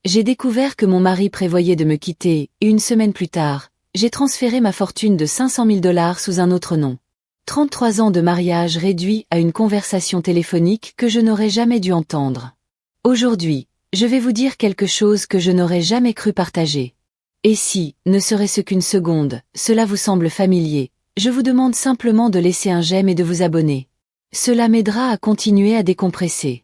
J'ai découvert que mon mari prévoyait de me quitter, et une semaine plus tard, j'ai transféré ma fortune de 500 000 $ sous un autre nom. 33 ans de mariage réduits à une conversation téléphonique que je n'aurais jamais dû entendre. Aujourd'hui, je vais vous dire quelque chose que je n'aurais jamais cru partager. Et si, ne serait-ce qu'une seconde, cela vous semble familier, je vous demande simplement de laisser un j'aime et de vous abonner. Cela m'aidera à continuer à décompresser.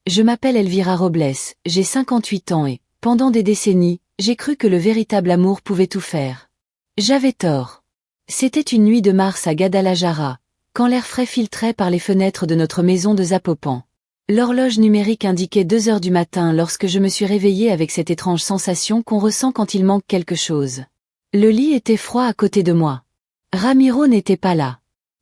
Je m'appelle Elvira Robles, j'ai 58 ans et, pendant des décennies, j'ai cru que le véritable amour pouvait tout faire. J'avais tort. C'était une nuit de mars à Guadalajara, quand l'air frais filtrait par les fenêtres de notre maison de Zapopan. L'horloge numérique indiquait 2 heures du matin lorsque je me suis réveillée avec cette étrange sensation qu'on ressent quand il manque quelque chose. Le lit était froid à côté de moi. Ramiro n'était pas là.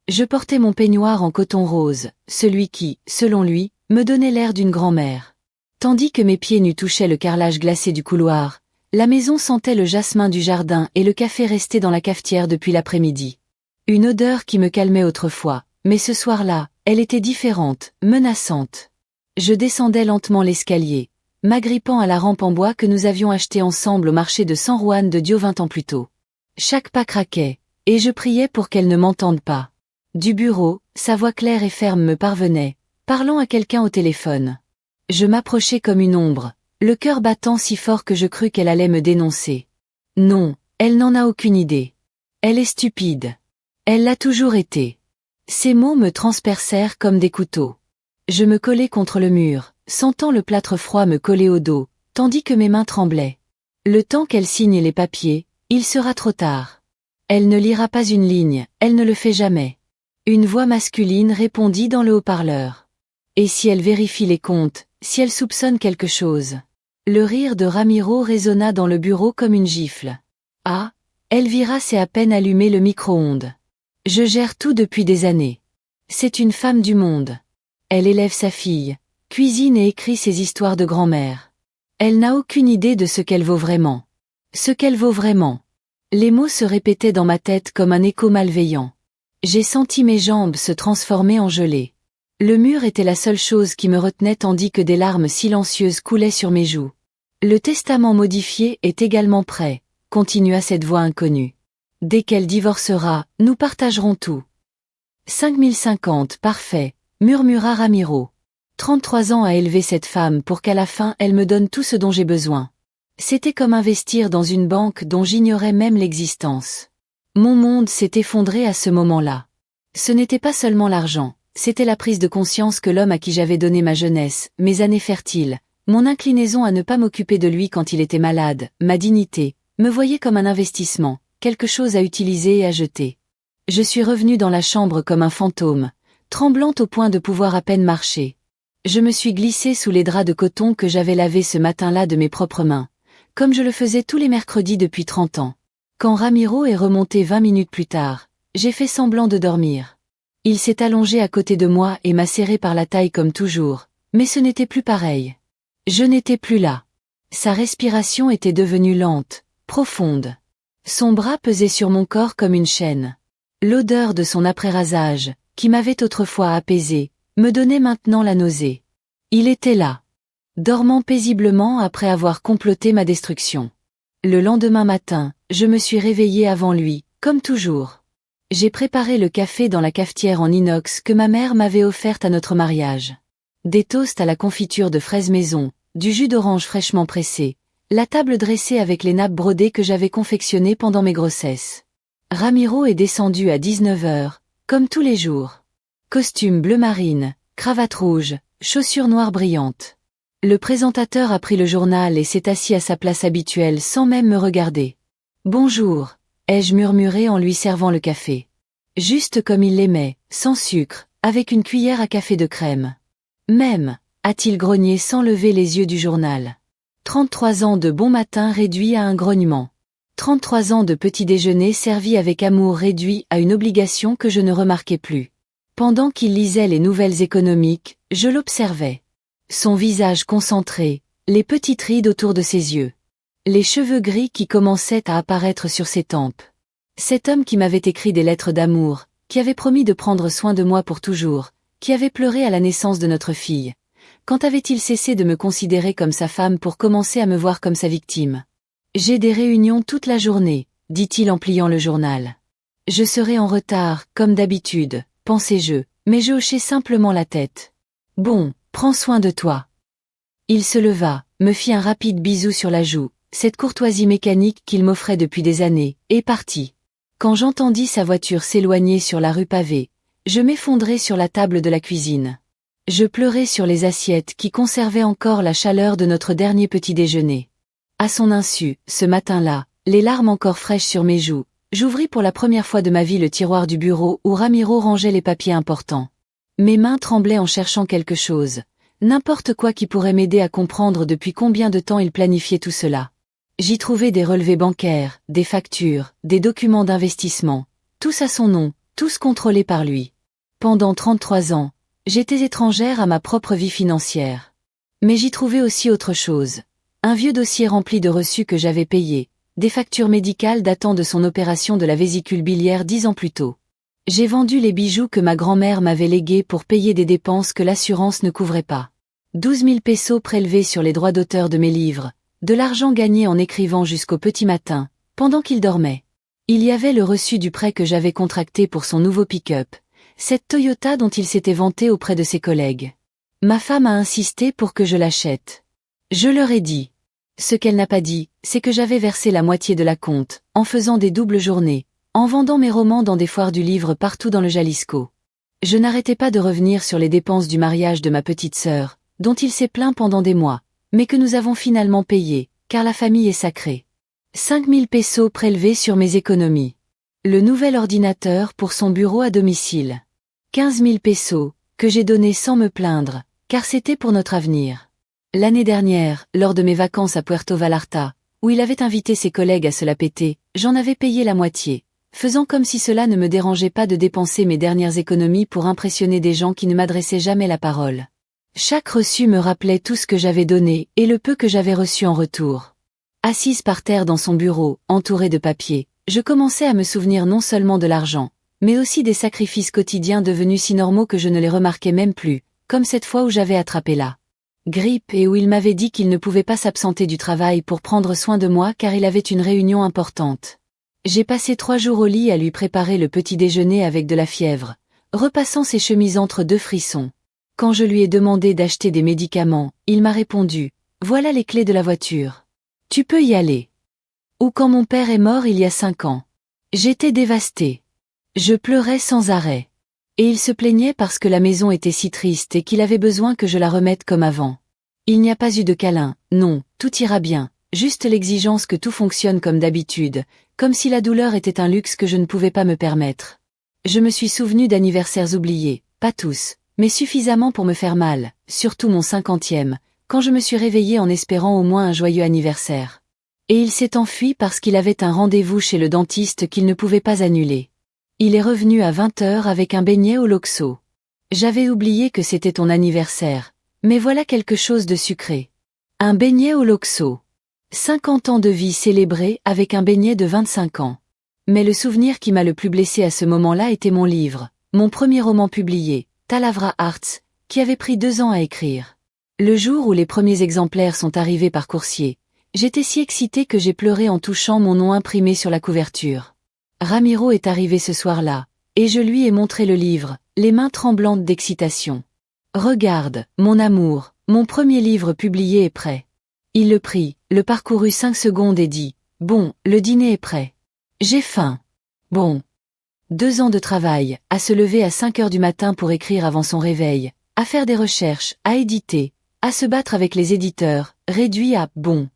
Je portais mon peignoir en coton rose, celui qui, selon lui, me donnait l'air d'une grand-mère. Tandis que mes pieds nus touchaient le carrelage glacé du couloir, la maison sentait le jasmin du jardin et le café restait dans la cafetière depuis l'après-midi. Une odeur qui me calmait autrefois, mais ce soir-là, elle était différente, menaçante. Je descendais lentement l'escalier, m'agrippant à la rampe en bois que nous avions achetée ensemble au marché de San Juan de Dios 20 ans plus tôt. Chaque pas craquait, et je priais pour qu'elle ne m'entende pas. Du bureau, sa voix claire et ferme me parvenait, parlant à quelqu'un au téléphone. Je m'approchai comme une ombre, le cœur battant si fort que je crus qu'elle allait me dénoncer. Non, elle n'en a aucune idée. Elle est stupide. Elle l'a toujours été. Ces mots me transpercèrent comme des couteaux. Je me collai contre le mur, sentant le plâtre froid me coller au dos, tandis que mes mains tremblaient. Le temps qu'elle signe les papiers, il sera trop tard. Elle ne lira pas une ligne, elle ne le fait jamais. Une voix masculine répondit dans le haut-parleur. Et si elle vérifie les comptes, si elle soupçonne quelque chose? Le rire de Ramiro résonna dans le bureau comme une gifle. Ah, Elvira s'est à peine allumé le micro-ondes. Je gère tout depuis des années. C'est une femme du monde. Elle élève sa fille, cuisine et écrit ses histoires de grand-mère. Elle n'a aucune idée de ce qu'elle vaut vraiment. Ce qu'elle vaut vraiment. Les mots se répétaient dans ma tête comme un écho malveillant. J'ai senti mes jambes se transformer en gelée. Le mur était la seule chose qui me retenait tandis que des larmes silencieuses coulaient sur mes joues. Le testament modifié est également prêt, continua cette voix inconnue. Dès qu'elle divorcera, nous partagerons tout. 5050, parfait, murmura Ramiro. 33 ans à élever cette femme pour qu'à la fin elle me donne tout ce dont j'ai besoin. C'était comme investir dans une banque dont j'ignorais même l'existence. Mon monde s'est effondré à ce moment-là. Ce n'était pas seulement l'argent. C'était la prise de conscience que l'homme à qui j'avais donné ma jeunesse, mes années fertiles, mon inclinaison à ne pas m'occuper de lui quand il était malade, ma dignité, me voyait comme un investissement, quelque chose à utiliser et à jeter. Je suis revenue dans la chambre comme un fantôme, tremblante au point de pouvoir à peine marcher. Je me suis glissée sous les draps de coton que j'avais lavés ce matin-là de mes propres mains, comme je le faisais tous les mercredis depuis 30 ans. Quand Ramiro est remonté 20 minutes plus tard, j'ai fait semblant de dormir. Il s'est allongé à côté de moi et m'a serré par la taille comme toujours, mais ce n'était plus pareil. Je n'étais plus là. Sa respiration était devenue lente, profonde. Son bras pesait sur mon corps comme une chaîne. L'odeur de son après-rasage, qui m'avait autrefois apaisé, me donnait maintenant la nausée. Il était là, dormant paisiblement après avoir comploté ma destruction. Le lendemain matin, je me suis réveillée avant lui, comme toujours. J'ai préparé le café dans la cafetière en inox que ma mère m'avait offerte à notre mariage. Des toasts à la confiture de fraises maison, du jus d'orange fraîchement pressé, la table dressée avec les nappes brodées que j'avais confectionnées pendant mes grossesses. Ramiro est descendu à 19 heures, comme tous les jours. Costume bleu marine, cravate rouge, chaussures noires brillantes. Le présentateur a pris le journal et s'est assis à sa place habituelle sans même me regarder. « Bonjour », ai-je murmuré en lui servant le café. Juste comme il l'aimait, sans sucre, avec une cuillère à café de crème. Même, a-t-il grogné sans lever les yeux du journal. 33 ans de bon matin réduit à un grognement. 33 ans de petit déjeuner servi avec amour réduit à une obligation que je ne remarquais plus. Pendant qu'il lisait les nouvelles économiques, je l'observais. Son visage concentré, les petites rides autour de ses yeux. Les cheveux gris qui commençaient à apparaître sur ses tempes. Cet homme qui m'avait écrit des lettres d'amour, qui avait promis de prendre soin de moi pour toujours, qui avait pleuré à la naissance de notre fille, quand avait-il cessé de me considérer comme sa femme pour commencer à me voir comme sa victime? J'ai des réunions toute la journée, dit-il en pliant le journal. Je serai en retard, comme d'habitude, pensai-je, mais je hochai simplement la tête. Bon, prends soin de toi. Il se leva, me fit un rapide bisou sur la joue, cette courtoisie mécanique qu'il m'offrait depuis des années, et partit. Quand j'entendis sa voiture s'éloigner sur la rue pavée, je m'effondrai sur la table de la cuisine. Je pleurai sur les assiettes qui conservaient encore la chaleur de notre dernier petit déjeuner. À son insu, ce matin-là, les larmes encore fraîches sur mes joues, j'ouvris pour la première fois de ma vie le tiroir du bureau où Ramiro rangeait les papiers importants. Mes mains tremblaient en cherchant quelque chose, n'importe quoi qui pourrait m'aider à comprendre depuis combien de temps il planifiait tout cela. J'y trouvais des relevés bancaires, des factures, des documents d'investissement, tous à son nom, tous contrôlés par lui. Pendant 33 ans, j'étais étrangère à ma propre vie financière. Mais j'y trouvais aussi autre chose. Un vieux dossier rempli de reçus que j'avais payés, des factures médicales datant de son opération de la vésicule biliaire 10 ans plus tôt. J'ai vendu les bijoux que ma grand-mère m'avait légués pour payer des dépenses que l'assurance ne couvrait pas. 12 000 pesos prélevés sur les droits d'auteur de mes livres, de l'argent gagné en écrivant jusqu'au petit matin, pendant qu'il dormait. Il y avait le reçu du prêt que j'avais contracté pour son nouveau pick-up, cette Toyota dont il s'était vanté auprès de ses collègues. Ma femme a insisté pour que je l'achète. Je leur ai dit. Ce qu'elle n'a pas dit, c'est que j'avais versé la moitié de la compte, en faisant des doubles journées, en vendant mes romans dans des foires du livre partout dans le Jalisco. Je n'arrêtais pas de revenir sur les dépenses du mariage de ma petite sœur, dont il s'est plaint pendant des mois, mais que nous avons finalement payé, car la famille est sacrée. 5 000 pesos prélevés sur mes économies. Le nouvel ordinateur pour son bureau à domicile. 15 000 pesos, que j'ai donnés sans me plaindre, car c'était pour notre avenir. L'année dernière, lors de mes vacances à Puerto Vallarta, où il avait invité ses collègues à se la péter, j'en avais payé la moitié, faisant comme si cela ne me dérangeait pas de dépenser mes dernières économies pour impressionner des gens qui ne m'adressaient jamais la parole. Chaque reçu me rappelait tout ce que j'avais donné et le peu que j'avais reçu en retour. Assise par terre dans son bureau, entourée de papiers, je commençais à me souvenir non seulement de l'argent, mais aussi des sacrifices quotidiens devenus si normaux que je ne les remarquais même plus, comme cette fois où j'avais attrapé la grippe et où il m'avait dit qu'il ne pouvait pas s'absenter du travail pour prendre soin de moi car il avait une réunion importante. J'ai passé 3 jours au lit à lui préparer le petit déjeuner avec de la fièvre, repassant ses chemises entre 2 frissons. Quand je lui ai demandé d'acheter des médicaments, il m'a répondu « Voilà les clés de la voiture. Tu peux y aller. » Ou quand mon père est mort il y a 5 ans. J'étais dévastée. Je pleurais sans arrêt. Et il se plaignait parce que la maison était si triste et qu'il avait besoin que je la remette comme avant. Il n'y a pas eu de câlin, non, tout ira bien, juste l'exigence que tout fonctionne comme d'habitude, comme si la douleur était un luxe que je ne pouvais pas me permettre. Je me suis souvenu d'anniversaires oubliés, pas tous, mais suffisamment pour me faire mal, surtout mon 50e, quand je me suis réveillée en espérant au moins un joyeux anniversaire. Et il s'est enfui parce qu'il avait un rendez-vous chez le dentiste qu'il ne pouvait pas annuler. Il est revenu à 20h avec un beignet au Loxo. J'avais oublié que c'était ton anniversaire, mais voilà quelque chose de sucré. Un beignet au Loxo. 50 ans de vie célébrée avec un beignet de 25 ans. Mais le souvenir qui m'a le plus blessé à ce moment-là était mon livre, mon premier roman publié, Talavra Arts, qui avait pris 2 ans à écrire. Le jour où les premiers exemplaires sont arrivés par coursier, j'étais si excitée que j'ai pleuré en touchant mon nom imprimé sur la couverture. Ramiro est arrivé ce soir-là, et je lui ai montré le livre, les mains tremblantes d'excitation. Regarde, mon amour, mon premier livre publié est prêt. Il le prit, le parcourut 5 secondes et dit, « Bon, le dîner est prêt. J'ai faim. » Bon. 2 ans de travail, à se lever à 5 heures du matin pour écrire avant son réveil, à faire des recherches, à éditer, à se battre avec les éditeurs, réduit à « bon ».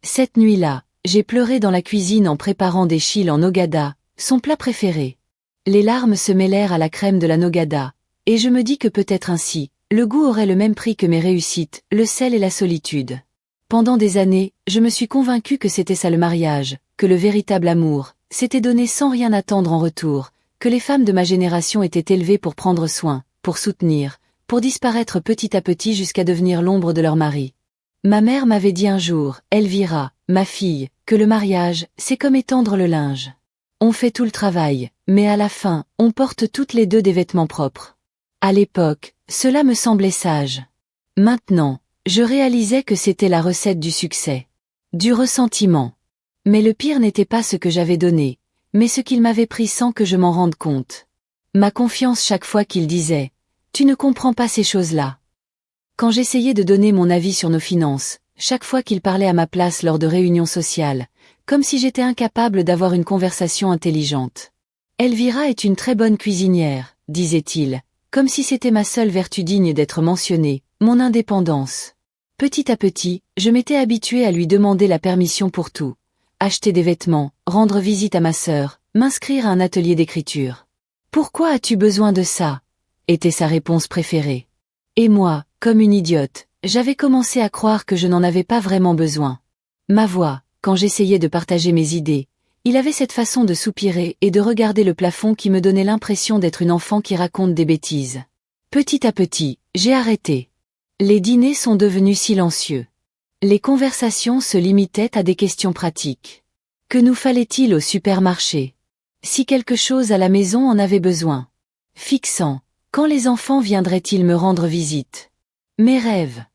Cette nuit-là, j'ai pleuré dans la cuisine en préparant des chilles en nogada, son plat préféré. Les larmes se mêlèrent à la crème de la nogada, et je me dis que peut-être ainsi, le goût aurait le même prix que mes réussites, le sel et la solitude. Pendant des années, je me suis convaincue que c'était ça le mariage, que le véritable amour, s'était donné sans rien attendre en retour, que les femmes de ma génération étaient élevées pour prendre soin, pour soutenir, pour disparaître petit à petit jusqu'à devenir l'ombre de leur mari. Ma mère m'avait dit un jour, Elvira, ma fille, que le mariage, c'est comme étendre le linge. On fait tout le travail, mais à la fin, on porte toutes les deux des vêtements propres. À l'époque, cela me semblait sage. Maintenant, je réalisais que c'était la recette du succès. Du ressentiment. Mais le pire n'était pas ce que j'avais donné, mais ce qu'il m'avait pris sans que je m'en rende compte. Ma confiance chaque fois qu'il disait « Tu ne comprends pas ces choses-là ». Quand j'essayais de donner mon avis sur nos finances, chaque fois qu'il parlait à ma place lors de réunions sociales, comme si j'étais incapable d'avoir une conversation intelligente. Elvira est une très bonne cuisinière, disait-il, comme si c'était ma seule vertu digne d'être mentionnée, mon indépendance. Petit à petit, je m'étais habituée à lui demander la permission pour tout. Acheter des vêtements, rendre visite à ma sœur, m'inscrire à un atelier d'écriture. « Pourquoi as-tu besoin de ça ?» était sa réponse préférée. Et moi, comme une idiote, j'avais commencé à croire que je n'en avais pas vraiment besoin. Ma voix, quand j'essayais de partager mes idées, il avait cette façon de soupirer et de regarder le plafond qui me donnait l'impression d'être une enfant qui raconte des bêtises. Petit à petit, j'ai arrêté. Les dîners sont devenus silencieux. Les conversations se limitaient à des questions pratiques. Que nous fallait-il au supermarché? Si quelque chose à la maison en avait besoin. Fixant. Quand les enfants viendraient-ils me rendre visite? Mes rêves.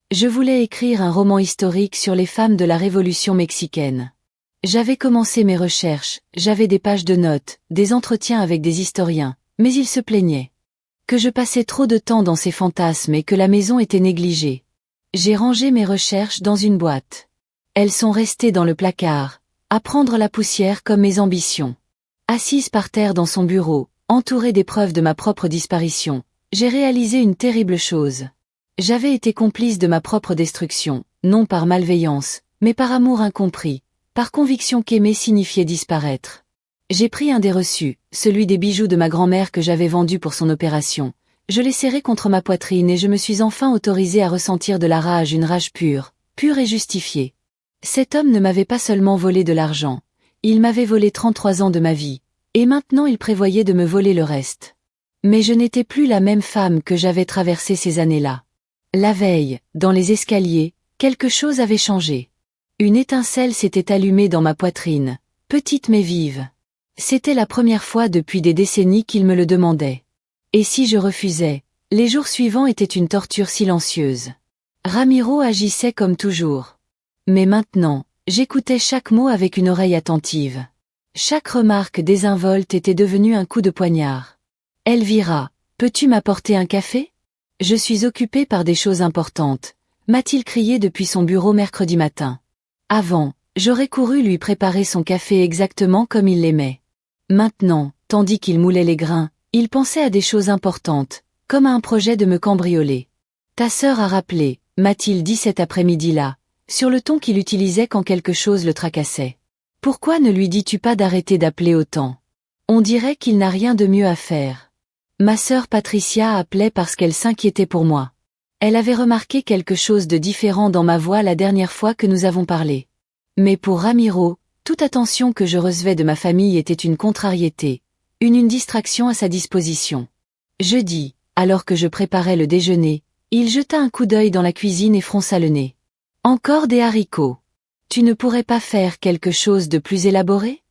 Je voulais écrire un roman historique sur les femmes de la Révolution mexicaine. J'avais commencé mes recherches, j'avais des pages de notes, des entretiens avec des historiens, mais ils se plaignaient. Que je passais trop de temps dans ces fantasmes et que la maison était négligée. J'ai rangé mes recherches dans une boîte. Elles sont restées dans le placard, à prendre la poussière comme mes ambitions. Assise par terre dans son bureau, entourée des preuves de ma propre disparition, j'ai réalisé une terrible chose. J'avais été complice de ma propre destruction, non par malveillance, mais par amour incompris, par conviction qu'aimer signifiait disparaître. J'ai pris un des reçus, celui des bijoux de ma grand-mère que j'avais vendu pour son opération. Je l'ai serré contre ma poitrine et je me suis enfin autorisé à ressentir de la rage, une rage pure, pure et justifiée. Cet homme ne m'avait pas seulement volé de l'argent, il m'avait volé 33 ans de ma vie, et maintenant il prévoyait de me voler le reste. Mais je n'étais plus la même femme que j'avais traversé ces années-là. La veille, dans les escaliers, quelque chose avait changé. Une étincelle s'était allumée dans ma poitrine, petite mais vive. C'était la première fois depuis des décennies qu'il me le demandait. Et si je refusais, les jours suivants étaient une torture silencieuse. Ramiro agissait comme toujours. Mais maintenant, j'écoutais chaque mot avec une oreille attentive. Chaque remarque désinvolte était devenue un coup de poignard. « Elvira, peux-tu m'apporter un café ? Je suis occupée par des choses importantes », m'a-t-il crié depuis son bureau mercredi matin. Avant, j'aurais couru lui préparer son café exactement comme il l'aimait. Maintenant, tandis qu'il moulait les grains, il pensait à des choses importantes, comme à un projet de me cambrioler. « Ta sœur a rappelé », m'a-t-il dit cet après-midi-là, sur le ton qu'il utilisait quand quelque chose le tracassait. « Pourquoi ne lui dis-tu pas d'arrêter d'appeler autant? On dirait qu'il n'a rien de mieux à faire. » Ma sœur Patricia appelait parce qu'elle s'inquiétait pour moi. Elle avait remarqué quelque chose de différent dans ma voix la dernière fois que nous avons parlé. Mais pour Ramiro, toute attention que je recevais de ma famille était une contrariété, une distraction à sa disposition. Jeudi, alors que je préparais le déjeuner, il jeta un coup d'œil dans la cuisine et fronça le nez. « Encore des haricots. Tu ne pourrais pas faire quelque chose de plus élaboré?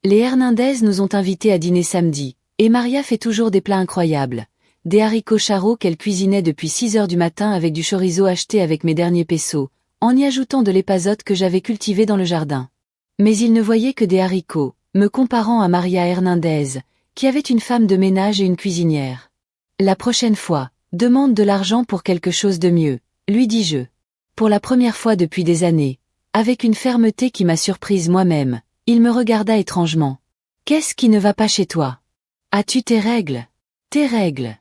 Les Hernandez nous ont invités à dîner samedi, et Maria fait toujours des plats incroyables. Des haricots charros qu'elle cuisinait depuis 6 heures du matin avec du chorizo acheté avec mes derniers pesos, en y ajoutant de l'épazote que j'avais cultivé dans le jardin. Mais il ne voyait que des haricots, me comparant à Maria Hernandez, qui avait une femme de ménage et une cuisinière. La prochaine fois, demande de l'argent pour quelque chose de mieux, lui dis-je. Pour la première fois depuis des années, avec une fermeté qui m'a surprise moi-même, il me regarda étrangement. Qu'est-ce qui ne va pas chez toi? As-tu tes règles? Tes règles.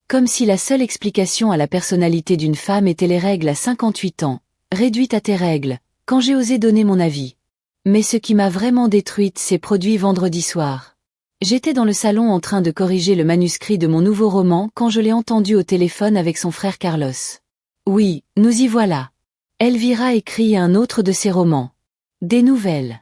Comme si la seule explication à la personnalité d'une femme était les règles à 58 ans, réduite à tes règles, quand j'ai osé donner mon avis. Mais ce qui m'a vraiment détruite s'est produit vendredi soir. J'étais dans le salon en train de corriger le manuscrit de mon nouveau roman quand je l'ai entendu au téléphone avec son frère Carlos. Oui, nous y voilà. Elvira écrit un autre de ses romans. Des nouvelles.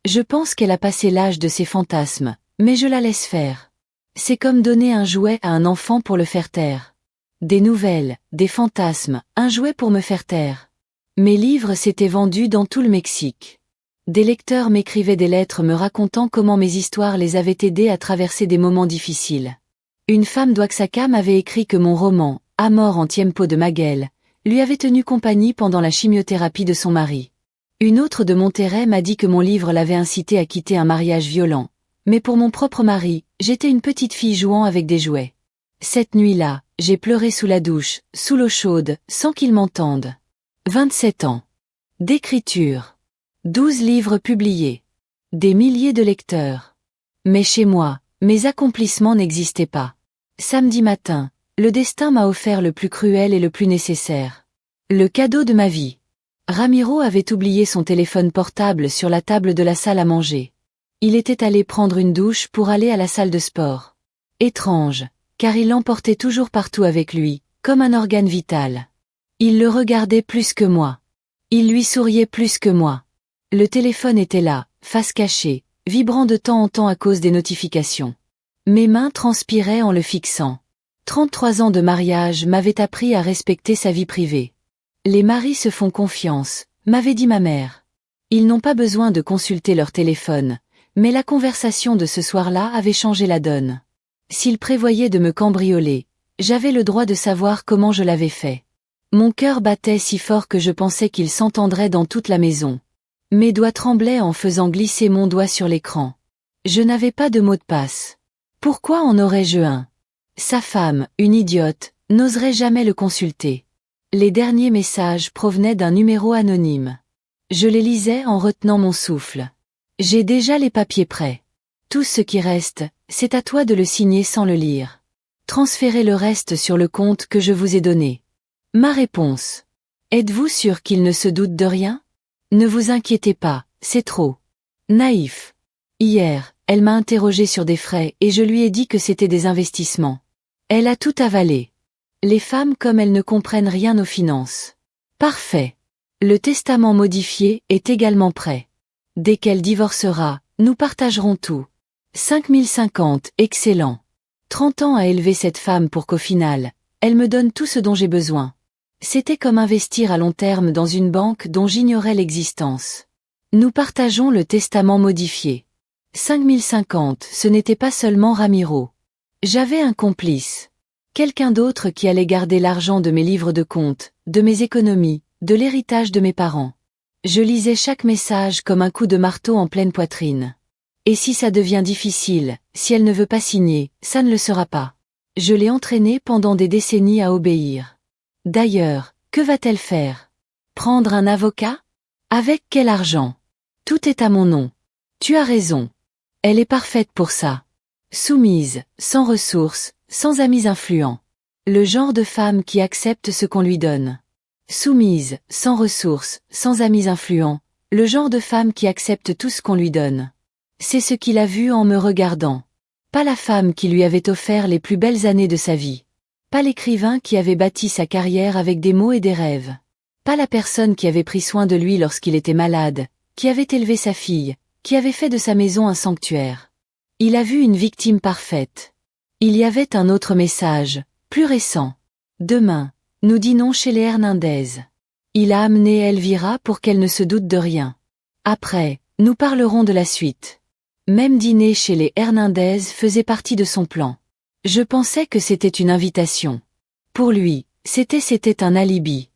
Je pense qu'elle a passé l'âge de ses fantasmes, mais je la laisse faire. C'est comme donner un jouet à un enfant pour le faire taire. Des nouvelles, des fantasmes, un jouet pour me faire taire. Mes livres s'étaient vendus dans tout le Mexique. Des lecteurs m'écrivaient des lettres me racontant comment mes histoires les avaient aidés à traverser des moments difficiles. Une femme d'Oaxaca m'avait écrit que mon roman, Amor en tiempo de Maguel, lui avait tenu compagnie pendant la chimiothérapie de son mari. Une autre de Monterrey m'a dit que mon livre l'avait incité à quitter un mariage violent. Mais pour mon propre mari, j'étais une petite fille jouant avec des jouets. Cette nuit-là, j'ai pleuré sous la douche, sous l'eau chaude, sans qu'il m'entende. 27 ans. D'écriture. 12 livres publiés. Des milliers de lecteurs. Mais chez moi, mes accomplissements n'existaient pas. Samedi matin, le destin m'a offert le plus cruel et le plus nécessaire. Le cadeau de ma vie. Ramiro avait oublié son téléphone portable sur la table de la salle à manger. Il était allé prendre une douche pour aller à la salle de sport. Étrange, car il l'emportait toujours partout avec lui, comme un organe vital. Il le regardait plus que moi. Il lui souriait plus que moi. Le téléphone était là, face cachée, vibrant de temps en temps à cause des notifications. Mes mains transpiraient en le fixant. 33 ans de mariage m'avaient appris à respecter sa vie privée. Les maris se font confiance, m'avait dit ma mère. Ils n'ont pas besoin de consulter leur téléphone, mais la conversation de ce soir-là avait changé la donne. S'il prévoyait de me cambrioler, j'avais le droit de savoir comment je l'avais fait. Mon cœur battait si fort que je pensais qu'il s'entendrait dans toute la maison. Mes doigts tremblaient en faisant glisser mon doigt sur l'écran. Je n'avais pas de mot de passe. Pourquoi en aurais-je un? Sa femme, une idiote, n'oserait jamais le consulter. Les derniers messages provenaient d'un numéro anonyme. Je les lisais en retenant mon souffle. J'ai déjà les papiers prêts. Tout ce qui reste, c'est à toi de le signer sans le lire. Transférez le reste sur le compte que je vous ai donné. Ma réponse. Êtes-vous sûr qu'il ne se doute de rien? Ne vous inquiétez pas, c'est trop. Naïf. Hier, elle m'a interrogé sur des frais et je lui ai dit que c'était des investissements. Elle a tout avalé. Les femmes comme elles ne comprennent rien aux finances. Parfait. Le testament modifié est également prêt. Dès qu'elle divorcera, nous partagerons tout. 5050, excellent. 30 ans à élever cette femme pour qu'au final, elle me donne tout ce dont j'ai besoin. C'était comme investir à long terme dans une banque dont j'ignorais l'existence. Nous partageons le testament modifié. 5050, ce n'était pas seulement Ramiro. J'avais un complice. Quelqu'un d'autre qui allait garder l'argent de mes livres de compte, de mes économies, de l'héritage de mes parents. Je lisais chaque message comme un coup de marteau en pleine poitrine. Et si ça devient difficile, si elle ne veut pas signer, ça ne le sera pas. Je l'ai entraînée pendant des décennies à obéir. D'ailleurs, que va-t-elle faire? Prendre un avocat? Avec quel argent? Tout est à mon nom. Tu as raison. Elle est parfaite pour ça. Soumise, sans ressources, sans amis influents. Le genre de femme qui accepte ce qu'on lui donne. Soumise, sans ressources, sans amis influents. Le genre de femme qui accepte tout ce qu'on lui donne. C'est ce qu'il a vu en me regardant. Pas la femme qui lui avait offert les plus belles années de sa vie. Pas l'écrivain qui avait bâti sa carrière avec des mots et des rêves. Pas la personne qui avait pris soin de lui lorsqu'il était malade, qui avait élevé sa fille, qui avait fait de sa maison un sanctuaire. Il a vu une victime parfaite. Il y avait un autre message, plus récent. Demain, nous dînons chez les Hernandez. Il a amené Elvira pour qu'elle ne se doute de rien. Après, nous parlerons de la suite. Même dîner chez les Hernandez faisait partie de son plan. Je pensais que c'était une invitation. Pour lui, c'était un alibi.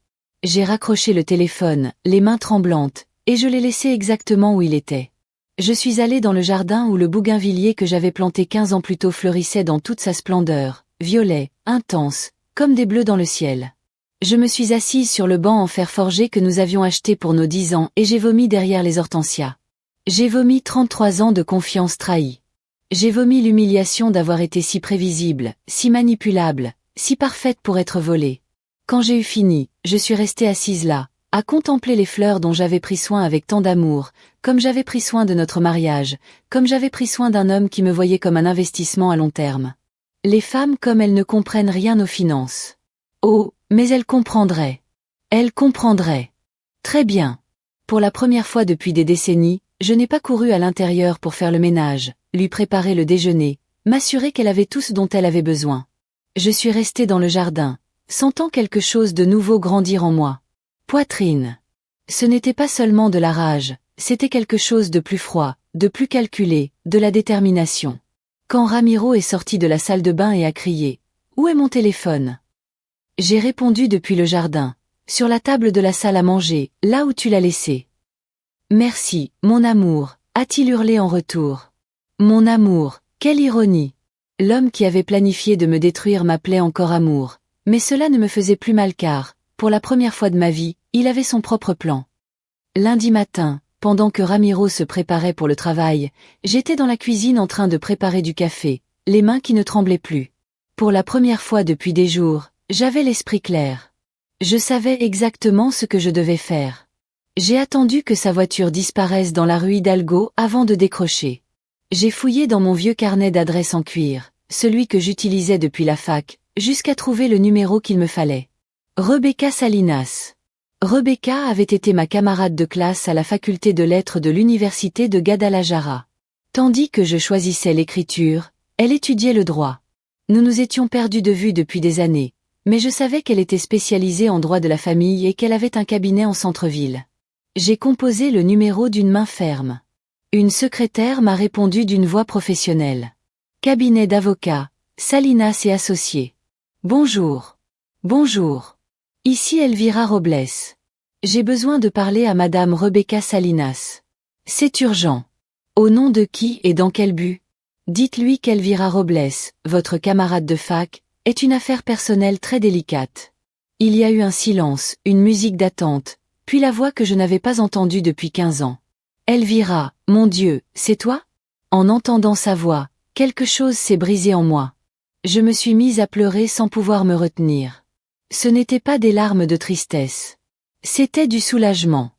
J'ai raccroché le téléphone, les mains tremblantes, et je l'ai laissé exactement où il était. Je suis allée dans le jardin où le bougainvillier que j'avais planté 15 ans plus tôt fleurissait dans toute sa splendeur, violet, intense, comme des bleus dans le ciel. Je me suis assise sur le banc en fer forgé que nous avions acheté pour nos 10 ans et j'ai vomi derrière les hortensias. J'ai vomi 33 ans de confiance trahie. J'ai vomi l'humiliation d'avoir été si prévisible, si manipulable, si parfaite pour être volée. Quand j'ai eu fini, je suis restée assise là, à contempler les fleurs dont j'avais pris soin avec tant d'amour, comme j'avais pris soin de notre mariage, comme j'avais pris soin d'un homme qui me voyait comme un investissement à long terme. Les femmes comme elles ne comprennent rien aux finances. Oh, mais elles comprendraient. Elles comprendraient. Très bien. Pour la première fois depuis des décennies, je n'ai pas couru à l'intérieur pour faire le ménage, lui préparer le déjeuner, m'assurer qu'elle avait tout ce dont elle avait besoin. Je suis restée dans le jardin, sentant quelque chose de nouveau grandir en moi. Poitrine. Ce n'était pas seulement de la rage, c'était quelque chose de plus froid, de plus calculé, de la détermination. Quand Ramiro est sorti de la salle de bain et a crié « Où est mon téléphone ?» J'ai répondu depuis le jardin Sur la table de la salle à manger, là où tu l'as laissé. Merci, mon amour, a-t-il hurlé en retour. Mon amour, quelle ironie. L'homme qui avait planifié de me détruire m'appelait encore amour, mais cela ne me faisait plus mal car, pour la première fois de ma vie, il avait son propre plan. Lundi matin, pendant que Ramiro se préparait pour le travail, j'étais dans la cuisine en train de préparer du café, les mains qui ne tremblaient plus. Pour la première fois depuis des jours, j'avais l'esprit clair. Je savais exactement ce que je devais faire. J'ai attendu que sa voiture disparaisse dans la rue Hidalgo avant de décrocher. J'ai fouillé dans mon vieux carnet d'adresses en cuir, celui que j'utilisais depuis la fac, jusqu'à trouver le numéro qu'il me fallait. Rebecca Salinas. Rebecca avait été ma camarade de classe à la faculté de lettres de l'université de Guadalajara. Tandis que je choisissais l'écriture, elle étudiait le droit. Nous nous étions perdus de vue depuis des années, mais je savais qu'elle était spécialisée en droit de la famille et qu'elle avait un cabinet en centre-ville. J'ai composé le numéro d'une main ferme. Une secrétaire m'a répondu d'une voix professionnelle. Cabinet d'avocats, Salinas et associés. Bonjour. Bonjour. Ici Elvira Robles. J'ai besoin de parler à Madame Rebecca Salinas. C'est urgent. Au nom de qui et dans quel but? Dites-lui qu'Elvira Robles, votre camarade de fac, est une affaire personnelle très délicate. Il y a eu un silence, une musique d'attente, puis la voix que je n'avais pas entendue depuis 15 ans. Elvira, mon Dieu, c'est toi? En entendant sa voix, quelque chose s'est brisé en moi. Je me suis mise à pleurer sans pouvoir me retenir. Ce n'était pas des larmes de tristesse. C'était du soulagement.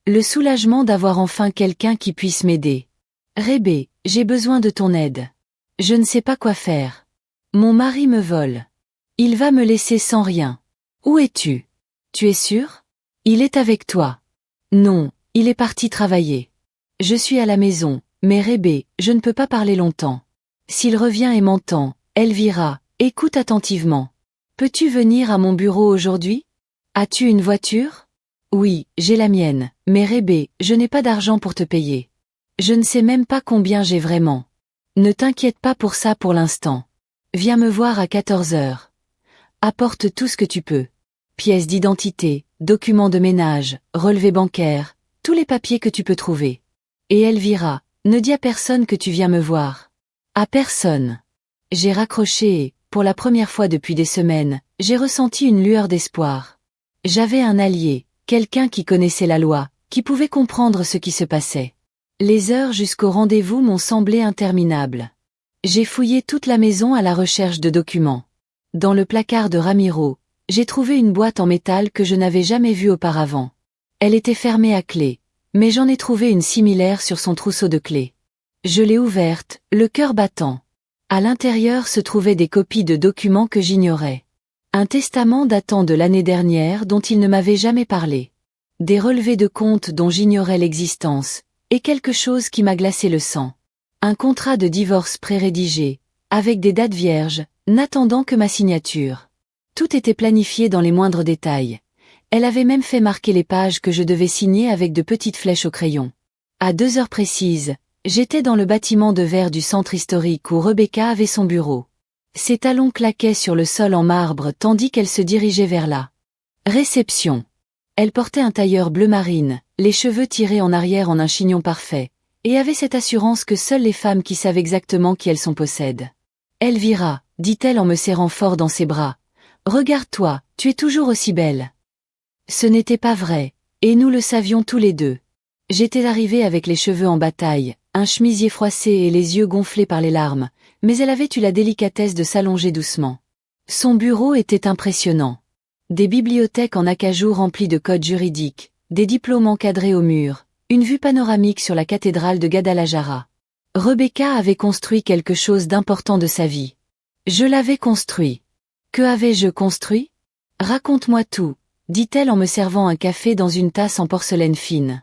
Le soulagement d'avoir enfin quelqu'un qui puisse m'aider. Rébé, j'ai besoin de ton aide. Je ne sais pas quoi faire. Mon mari me vole. Il va me laisser sans rien. Où es-tu? Tu es sûr? Il est avec toi. Non, il est parti travailler. Je suis à la maison, mais Rébé, je ne peux pas parler longtemps. S'il revient et m'entend, Elvira, écoute attentivement. Peux-tu venir à mon bureau aujourd'hui? As-tu une voiture? Oui, j'ai la mienne, mais Rébé, je n'ai pas d'argent pour te payer. Je ne sais même pas combien j'ai vraiment. Ne t'inquiète pas pour ça pour l'instant. Viens me voir à 14 heures. Apporte tout ce que tu peux. Pièces d'identité, documents de ménage, relevés bancaires, tous les papiers que tu peux trouver. Et Elvira, ne dis à personne que tu viens me voir. À personne. J'ai raccroché et, pour la première fois depuis des semaines, j'ai ressenti une lueur d'espoir. J'avais un allié, quelqu'un qui connaissait la loi, qui pouvait comprendre ce qui se passait. Les heures jusqu'au rendez-vous m'ont semblé interminables. J'ai fouillé toute la maison à la recherche de documents. Dans le placard de Ramiro, j'ai trouvé une boîte en métal que je n'avais jamais vue auparavant. Elle était fermée à clé, mais j'en ai trouvé une similaire sur son trousseau de clés. Je l'ai ouverte, le cœur battant. À l'intérieur se trouvaient des copies de documents que j'ignorais. Un testament datant de l'année dernière dont il ne m'avait jamais parlé. Des relevés de comptes dont j'ignorais l'existence, et quelque chose qui m'a glacé le sang. Un contrat de divorce pré-rédigé, avec des dates vierges, n'attendant que ma signature. Tout était planifié dans les moindres détails. Elle avait même fait marquer les pages que je devais signer avec de petites flèches au crayon. À 2 heures précises, j'étais dans le bâtiment de verre du centre historique où Rebecca avait son bureau. Ses talons claquaient sur le sol en marbre tandis qu'elle se dirigeait vers la réception. Elle portait un tailleur bleu marine, les cheveux tirés en arrière en un chignon parfait, et avait cette assurance que seules les femmes qui savent exactement qui elles sont possèdent. Elvira, dit-elle en me serrant fort dans ses bras, regarde-toi, tu es toujours aussi belle. Ce n'était pas vrai, et nous le savions tous les deux. J'étais arrivée avec les cheveux en bataille, un chemisier froissé et les yeux gonflés par les larmes, mais elle avait eu la délicatesse de s'allonger doucement. Son bureau était impressionnant. Des bibliothèques en acajou remplies de codes juridiques, des diplômes encadrés au mur, une vue panoramique sur la cathédrale de Guadalajara. Rebecca avait construit quelque chose d'important de sa vie. Je l'avais construit. Que avais-je construit? Raconte-moi tout, dit-elle en me servant un café dans une tasse en porcelaine fine.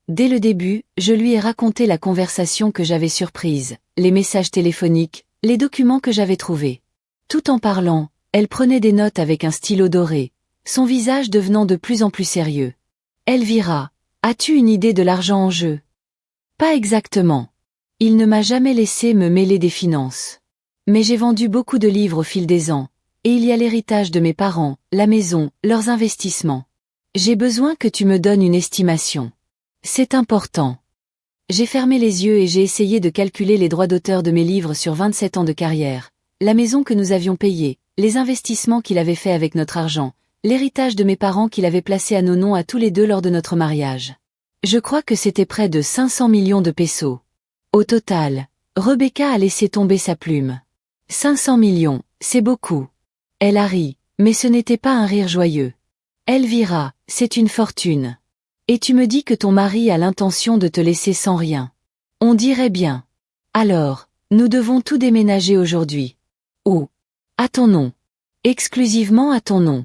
Dès le début, je lui ai raconté la conversation que j'avais surprise, les messages téléphoniques, les documents que j'avais trouvés. Tout en parlant, elle prenait des notes avec un stylo doré, son visage devenant de plus en plus sérieux. Elvira, as-tu une idée de l'argent en jeu? Pas exactement. Il ne m'a jamais laissé me mêler des finances. Mais j'ai vendu beaucoup de livres au fil des ans, et il y a l'héritage de mes parents, la maison, leurs investissements. J'ai besoin que tu me donnes une estimation. C'est important. J'ai fermé les yeux et j'ai essayé de calculer les droits d'auteur de mes livres sur 27 ans de carrière, la maison que nous avions payée, les investissements qu'il avait faits avec notre argent, l'héritage de mes parents qu'il avait placé à nos noms à tous les deux lors de notre mariage. Je crois que c'était près de 500 millions de pesos. Au total, Rebecca a laissé tomber sa plume. 500 millions, c'est beaucoup. Elle a ri, mais ce n'était pas un rire joyeux. Elvira, c'est une fortune. Et tu me dis que ton mari a l'intention de te laisser sans rien. On dirait bien. Alors, nous devons tout déménager aujourd'hui. Où? À ton nom. Exclusivement à ton nom.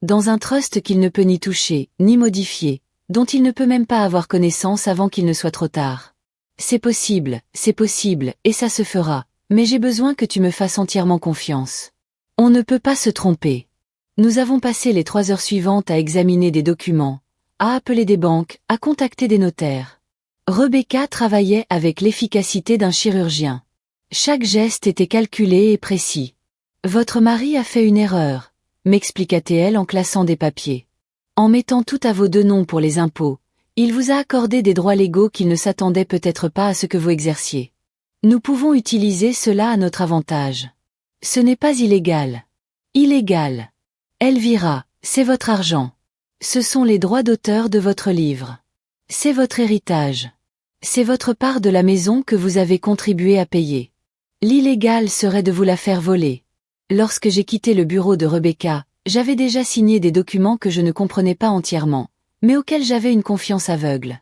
Dans un trust qu'il ne peut ni toucher, ni modifier, dont il ne peut même pas avoir connaissance avant qu'il ne soit trop tard. C'est possible, et ça se fera, mais j'ai besoin que tu me fasses entièrement confiance. On ne peut pas se tromper. Nous avons passé les 3 heures suivantes à examiner des documents, à appeler des banques, à contacter des notaires. Rebecca travaillait avec l'efficacité d'un chirurgien. Chaque geste était calculé et précis. Votre mari a fait une erreur, m'expliqua-t-elle en classant des papiers. En mettant tout à vos deux noms pour les impôts, il vous a accordé des droits légaux qu'il ne s'attendait peut-être pas à ce que vous exerciez. Nous pouvons utiliser cela à notre avantage. Ce n'est pas illégal. Illégal. Elvira, c'est votre argent. Ce sont les droits d'auteur de votre livre. C'est votre héritage. C'est votre part de la maison que vous avez contribué à payer. L'illégal serait de vous la faire voler. Lorsque j'ai quitté le bureau de Rebecca, j'avais déjà signé des documents que je ne comprenais pas entièrement, mais auxquels j'avais une confiance aveugle.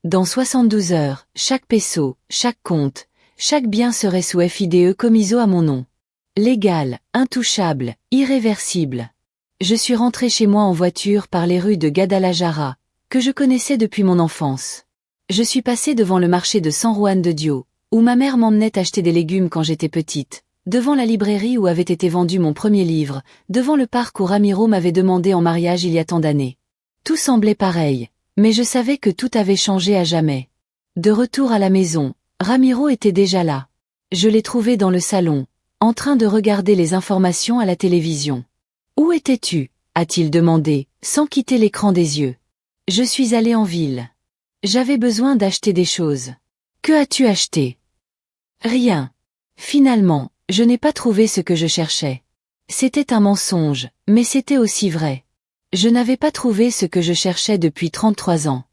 Dans 72 heures, chaque peso, chaque compte, chaque bien serait sous FIDE commiso à mon nom. Légal, intouchable, irréversible. Je suis rentré chez moi en voiture par les rues de Guadalajara, que je connaissais depuis mon enfance. Je suis passé devant le marché de San Juan de Dios, où ma mère m'emmenait acheter des légumes quand j'étais petite, devant la librairie où avait été vendu mon premier livre, devant le parc où Ramiro m'avait demandé en mariage il y a tant d'années. Tout semblait pareil, mais je savais que tout avait changé à jamais. De retour à la maison, Ramiro était déjà là. Je l'ai trouvé dans le salon, en train de regarder les informations à la télévision. « Où étais-tu » a-t-il demandé, sans quitter l'écran des yeux. « Je suis allé en ville. J'avais besoin d'acheter des choses. »« Que as-tu acheté ?»« Rien. Finalement, je n'ai pas trouvé ce que je cherchais. C'était un mensonge, mais c'était aussi vrai. Je n'avais pas trouvé ce que je cherchais depuis 33 ans.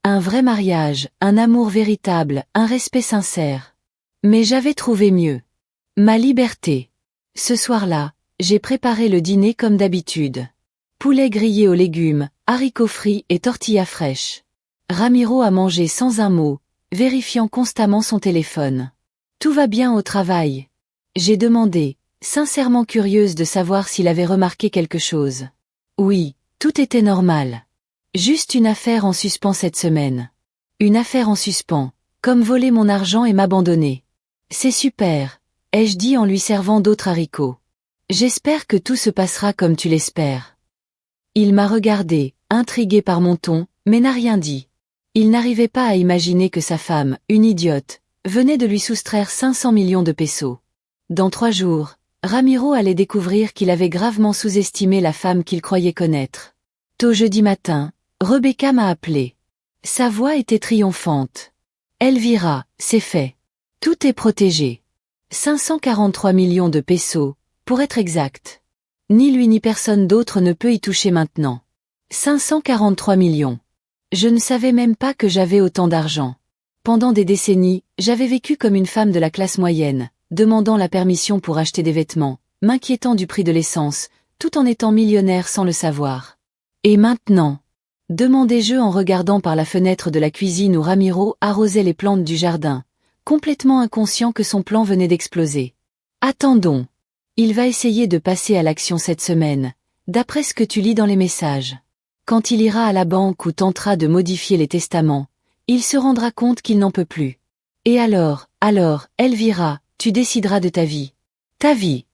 Un vrai mariage, un amour véritable, un respect sincère. Mais j'avais trouvé mieux. Ma liberté. Ce soir-là, j'ai préparé le dîner comme d'habitude. Poulet grillé aux légumes, haricots frits et tortillas fraîches. Ramiro a mangé sans un mot, vérifiant constamment son téléphone. Tout va bien au travail. J'ai demandé, sincèrement curieuse de savoir s'il avait remarqué quelque chose. Oui, tout était normal. Juste une affaire en suspens cette semaine. Une affaire en suspens, comme voler mon argent et m'abandonner. C'est super, ai-je dit en lui servant d'autres haricots. J'espère que tout se passera comme tu l'espères. Il m'a regardé, intrigué par mon ton, mais n'a rien dit. Il n'arrivait pas à imaginer que sa femme, une idiote, venait de lui soustraire 500 millions de pesos. Dans 3 jours, Ramiro allait découvrir qu'il avait gravement sous-estimé la femme qu'il croyait connaître. Tôt jeudi matin, Rebecca m'a appelé. Sa voix était triomphante. Elvira, c'est fait. Tout est protégé. 543 millions de pesos, pour être exact. Ni lui ni personne d'autre ne peut y toucher maintenant. 543 millions. Je ne savais même pas que j'avais autant d'argent. Pendant des décennies, j'avais vécu comme une femme de la classe moyenne, demandant la permission pour acheter des vêtements, m'inquiétant du prix de l'essence, tout en étant millionnaire sans le savoir. Et maintenant? Demandai-je en regardant par la fenêtre de la cuisine où Ramiro arrosait les plantes du jardin, complètement inconscient que son plan venait d'exploser. Attendons. Il va essayer de passer à l'action cette semaine, d'après ce que tu lis dans les messages. Quand il ira à la banque ou tentera de modifier les testaments, il se rendra compte qu'il n'en peut plus. Et alors, Elvira, tu décideras de ta vie. Ta vie.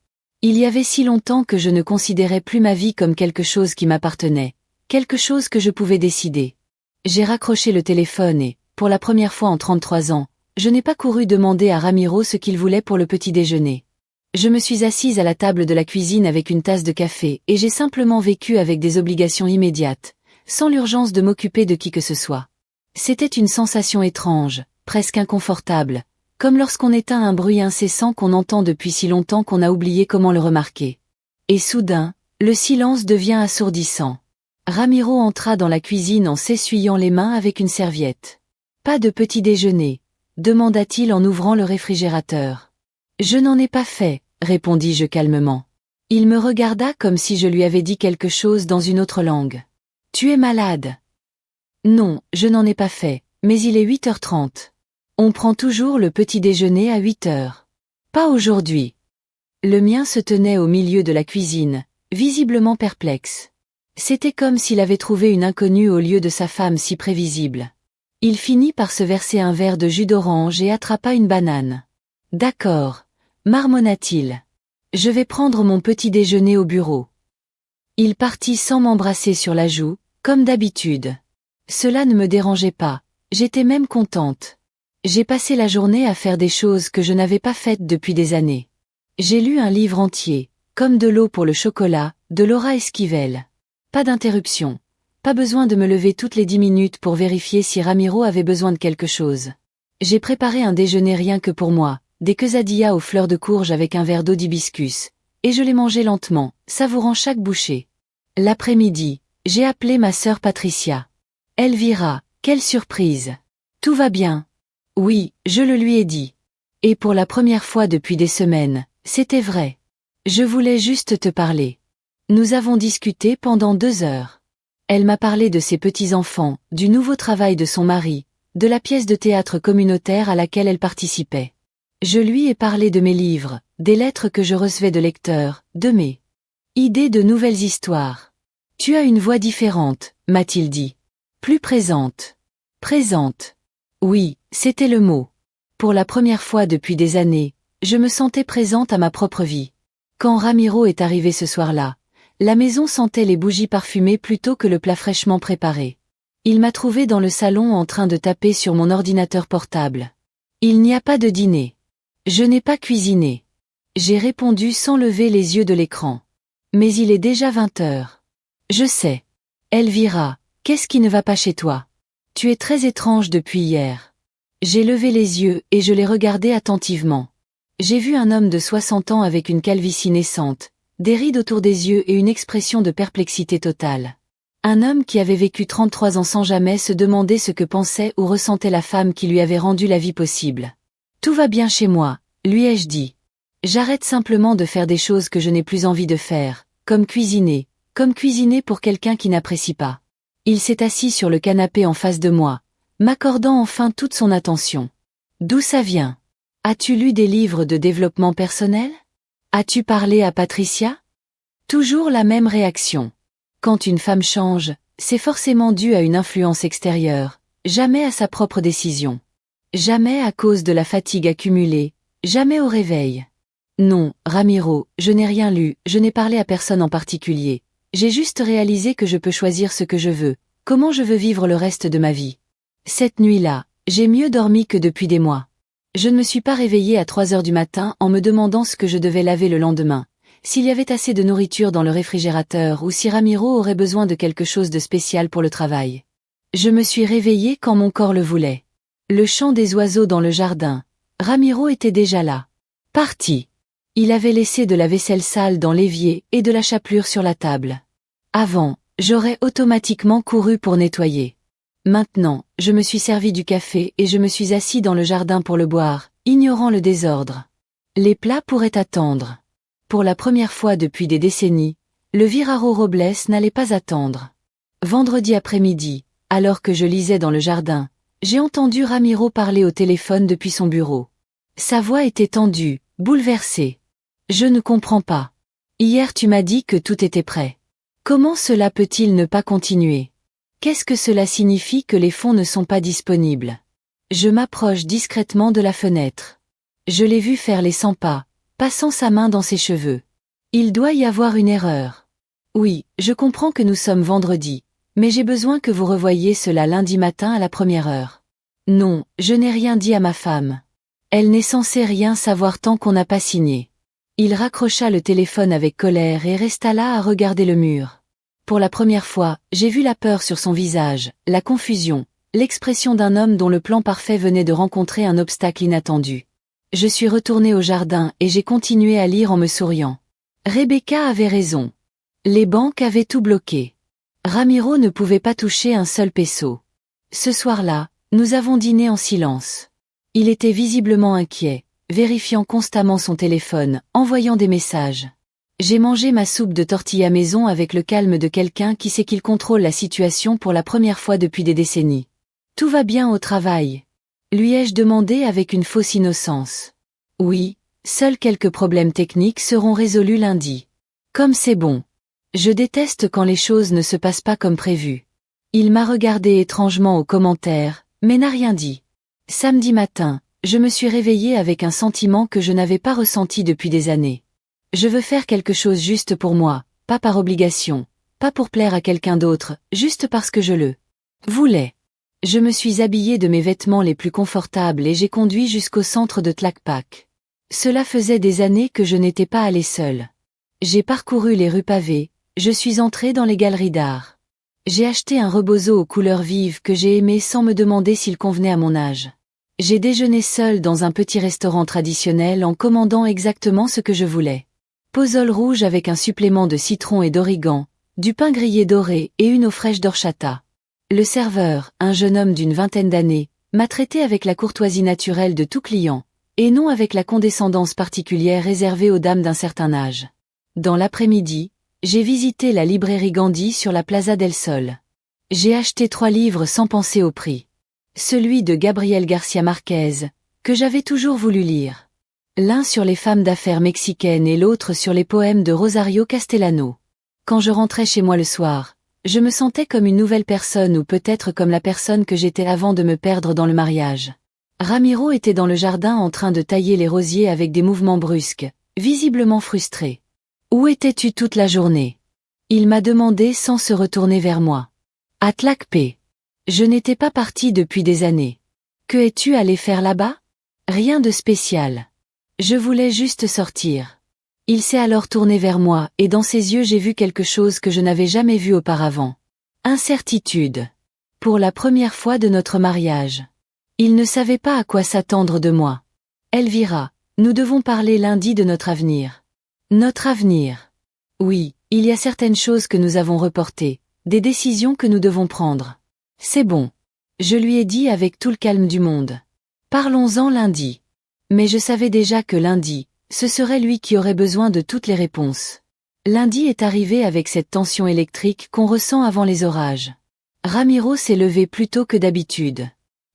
Il y avait si longtemps que je ne considérais plus ma vie comme quelque chose qui m'appartenait, quelque chose que je pouvais décider. J'ai raccroché le téléphone et, pour la première fois en 33 ans, je n'ai pas couru demander à Ramiro ce qu'il voulait pour le petit déjeuner. Je me suis assise à la table de la cuisine avec une tasse de café et j'ai simplement vécu avec des obligations immédiates, sans l'urgence de m'occuper de qui que ce soit. C'était une sensation étrange, presque inconfortable, comme lorsqu'on éteint un bruit incessant qu'on entend depuis si longtemps qu'on a oublié comment le remarquer. Et soudain, le silence devient assourdissant. Ramiro entra dans la cuisine en s'essuyant les mains avec une serviette. « Pas de petit déjeuner ?» demanda-t-il en ouvrant le réfrigérateur. « Je n'en ai pas fait », répondis-je calmement. Il me regarda comme si je lui avais dit quelque chose dans une autre langue. « Tu es malade ?»« Non, je n'en ai pas fait, mais il est 8h30. On prend toujours le petit déjeuner à 8h. Pas aujourd'hui. » Le mien se tenait au milieu de la cuisine, visiblement perplexe. C'était comme s'il avait trouvé une inconnue au lieu de sa femme si prévisible. Il finit par se verser un verre de jus d'orange et attrapa une banane. « D'accord, » marmonna-t-il. « Je vais prendre mon petit déjeuner au bureau. » Il partit sans m'embrasser sur la joue, comme d'habitude. Cela ne me dérangeait pas, j'étais même contente. J'ai passé la journée à faire des choses que je n'avais pas faites depuis des années. J'ai lu un livre entier, Comme de l'eau pour le chocolat, de Laura Esquivel. Pas d'interruption. Pas besoin de me lever toutes les 10 minutes pour vérifier si Ramiro avait besoin de quelque chose. J'ai préparé un déjeuner rien que pour moi, des quesadillas aux fleurs de courge avec un verre d'eau d'hibiscus, et je les mangeais lentement, savourant chaque bouchée. L'après-midi, j'ai appelé ma sœur Patricia. Elvira, quelle surprise. Tout va bien. Oui, je le lui ai dit. Et pour la première fois depuis des semaines, c'était vrai. Je voulais juste te parler. Nous avons discuté pendant 2 heures. Elle m'a parlé de ses petits-enfants, du nouveau travail de son mari, de la pièce de théâtre communautaire à laquelle elle participait. Je lui ai parlé de mes livres, des lettres que je recevais de lecteurs, de mes idées de nouvelles histoires. Tu as une voix différente, m'a-t-il dit. Plus présente. Présente. Oui, c'était le mot. Pour la première fois depuis des années, je me sentais présente à ma propre vie. Quand Ramiro est arrivé ce soir-là, la maison sentait les bougies parfumées plutôt que le plat fraîchement préparé. Il m'a trouvée dans le salon en train de taper sur mon ordinateur portable. Il n'y a pas de dîner. Je n'ai pas cuisiné. J'ai répondu sans lever les yeux de l'écran. Mais il est déjà 20h. Je sais. Elvira, qu'est-ce qui ne va pas chez toi? Tu es très étrange depuis hier. J'ai levé les yeux et je l'ai regardé attentivement. J'ai vu un homme de 60 ans avec une calvitie naissante, des rides autour des yeux et une expression de perplexité totale. Un homme qui avait vécu 33 ans sans jamais se demander ce que pensait ou ressentait la femme qui lui avait rendu la vie possible. Tout va bien chez moi, lui ai-je dit. J'arrête simplement de faire des choses que je n'ai plus envie de faire, comme cuisiner pour quelqu'un qui n'apprécie pas. Il s'est assis sur le canapé en face de moi, m'accordant enfin toute son attention. D'où ça vient? As-tu lu des livres de développement personnel? As-tu parlé à Patricia? Toujours la même réaction. Quand une femme change, c'est forcément dû à une influence extérieure, jamais à sa propre décision. Jamais à cause de la fatigue accumulée, jamais au réveil. Non, Ramiro, je n'ai rien lu, je n'ai parlé à personne en particulier. J'ai juste réalisé que je peux choisir ce que je veux, comment je veux vivre le reste de ma vie. Cette nuit-là, j'ai mieux dormi que depuis des mois. Je ne me suis pas réveillée à 3h du matin en me demandant ce que je devais laver le lendemain, s'il y avait assez de nourriture dans le réfrigérateur ou si Ramiro aurait besoin de quelque chose de spécial pour le travail. Je me suis réveillée quand mon corps le voulait. Le chant des oiseaux dans le jardin. Ramiro était déjà là. Parti. Il avait laissé de la vaisselle sale dans l'évier et de la chapelure sur la table. Avant, j'aurais automatiquement couru pour nettoyer. Maintenant, je me suis servi du café et je me suis assis dans le jardin pour le boire, ignorant le désordre. Les plats pourraient attendre. Pour la première fois depuis des décennies, le Viraro Robles n'allait pas attendre. Vendredi après-midi, alors que je lisais dans le jardin, j'ai entendu Ramiro parler au téléphone depuis son bureau. Sa voix était tendue, bouleversée. Je ne comprends pas. Hier tu m'as dit que tout était prêt. Comment cela peut-il ne pas continuer? Qu'est-ce que cela signifie que les fonds ne sont pas disponibles? Je m'approche discrètement de la fenêtre. Je l'ai vu faire les 100 pas, passant sa main dans ses cheveux. Il doit y avoir une erreur. Oui, je comprends que nous sommes vendredi, mais j'ai besoin que vous revoyiez cela lundi matin à la 1h. Non, je n'ai rien dit à ma femme. Elle n'est censée rien savoir tant qu'on n'a pas signé. Il raccrocha le téléphone avec colère et resta là à regarder le mur. Pour la première fois, j'ai vu la peur sur son visage, la confusion, l'expression d'un homme dont le plan parfait venait de rencontrer un obstacle inattendu. Je suis retournée au jardin et j'ai continué à lire en me souriant. Rebecca avait raison. Les banques avaient tout bloqué. Ramiro ne pouvait pas toucher un seul peso. Ce soir-là, nous avons dîné en silence. Il était visiblement inquiet, vérifiant constamment son téléphone, envoyant des messages. J'ai mangé ma soupe de tortilla maison avec le calme de quelqu'un qui sait qu'il contrôle la situation pour la première fois depuis des décennies. Tout va bien au travail? Lui ai-je demandé avec une fausse innocence. Oui, seuls quelques problèmes techniques seront résolus lundi. Comme c'est bon. Je déteste quand les choses ne se passent pas comme prévu. Il m'a regardé étrangement aux commentaires, mais n'a rien dit. Samedi matin, je me suis réveillée avec un sentiment que je n'avais pas ressenti depuis des années. Je veux faire quelque chose juste pour moi, pas par obligation, pas pour plaire à quelqu'un d'autre, juste parce que je le voulais. Je me suis habillée de mes vêtements les plus confortables et j'ai conduit jusqu'au centre de Tlaquepaque. Cela faisait des années que je n'étais pas allée seule. J'ai parcouru les rues pavées, je suis entrée dans les galeries d'art. J'ai acheté un rebozo aux couleurs vives que j'ai aimé sans me demander s'il convenait à mon âge. J'ai déjeuné seule dans un petit restaurant traditionnel en commandant exactement ce que je voulais. Pozole rouge avec un supplément de citron et d'origan, du pain grillé doré et une eau fraîche d'horchata. Le serveur, un jeune homme d'une vingtaine d'années, m'a traité avec la courtoisie naturelle de tout client, et non avec la condescendance particulière réservée aux dames d'un certain âge. Dans l'après-midi, j'ai visité la librairie Gandhi sur la Plaza del Sol. J'ai acheté 3 livres sans penser au prix. Celui de Gabriel Garcia Marquez, que j'avais toujours voulu lire. L'un sur les femmes d'affaires mexicaines et l'autre sur les poèmes de Rosario Castellano. Quand je rentrais chez moi le soir, je me sentais comme une nouvelle personne ou peut-être comme la personne que j'étais avant de me perdre dans le mariage. Ramiro était dans le jardin en train de tailler les rosiers avec des mouvements brusques, visiblement frustré. « Où étais-tu toute la journée ?» Il m'a demandé sans se retourner vers moi. « À Tlaquepaque. Je n'étais pas partie depuis des années. Que es-tu allé faire là-bas ? Rien de spécial. Je voulais juste sortir. » Il s'est alors tourné vers moi et dans ses yeux j'ai vu quelque chose que je n'avais jamais vu auparavant. Incertitude. Pour la première fois de notre mariage. Il ne savait pas à quoi s'attendre de moi. Elvira, nous devons parler lundi de notre avenir. Notre avenir. Oui, il y a certaines choses que nous avons reportées, des décisions que nous devons prendre. C'est bon. Je lui ai dit avec tout le calme du monde. Parlons-en lundi. Mais je savais déjà que lundi, ce serait lui qui aurait besoin de toutes les réponses. Lundi est arrivé avec cette tension électrique qu'on ressent avant les orages. Ramiro s'est levé plus tôt que d'habitude.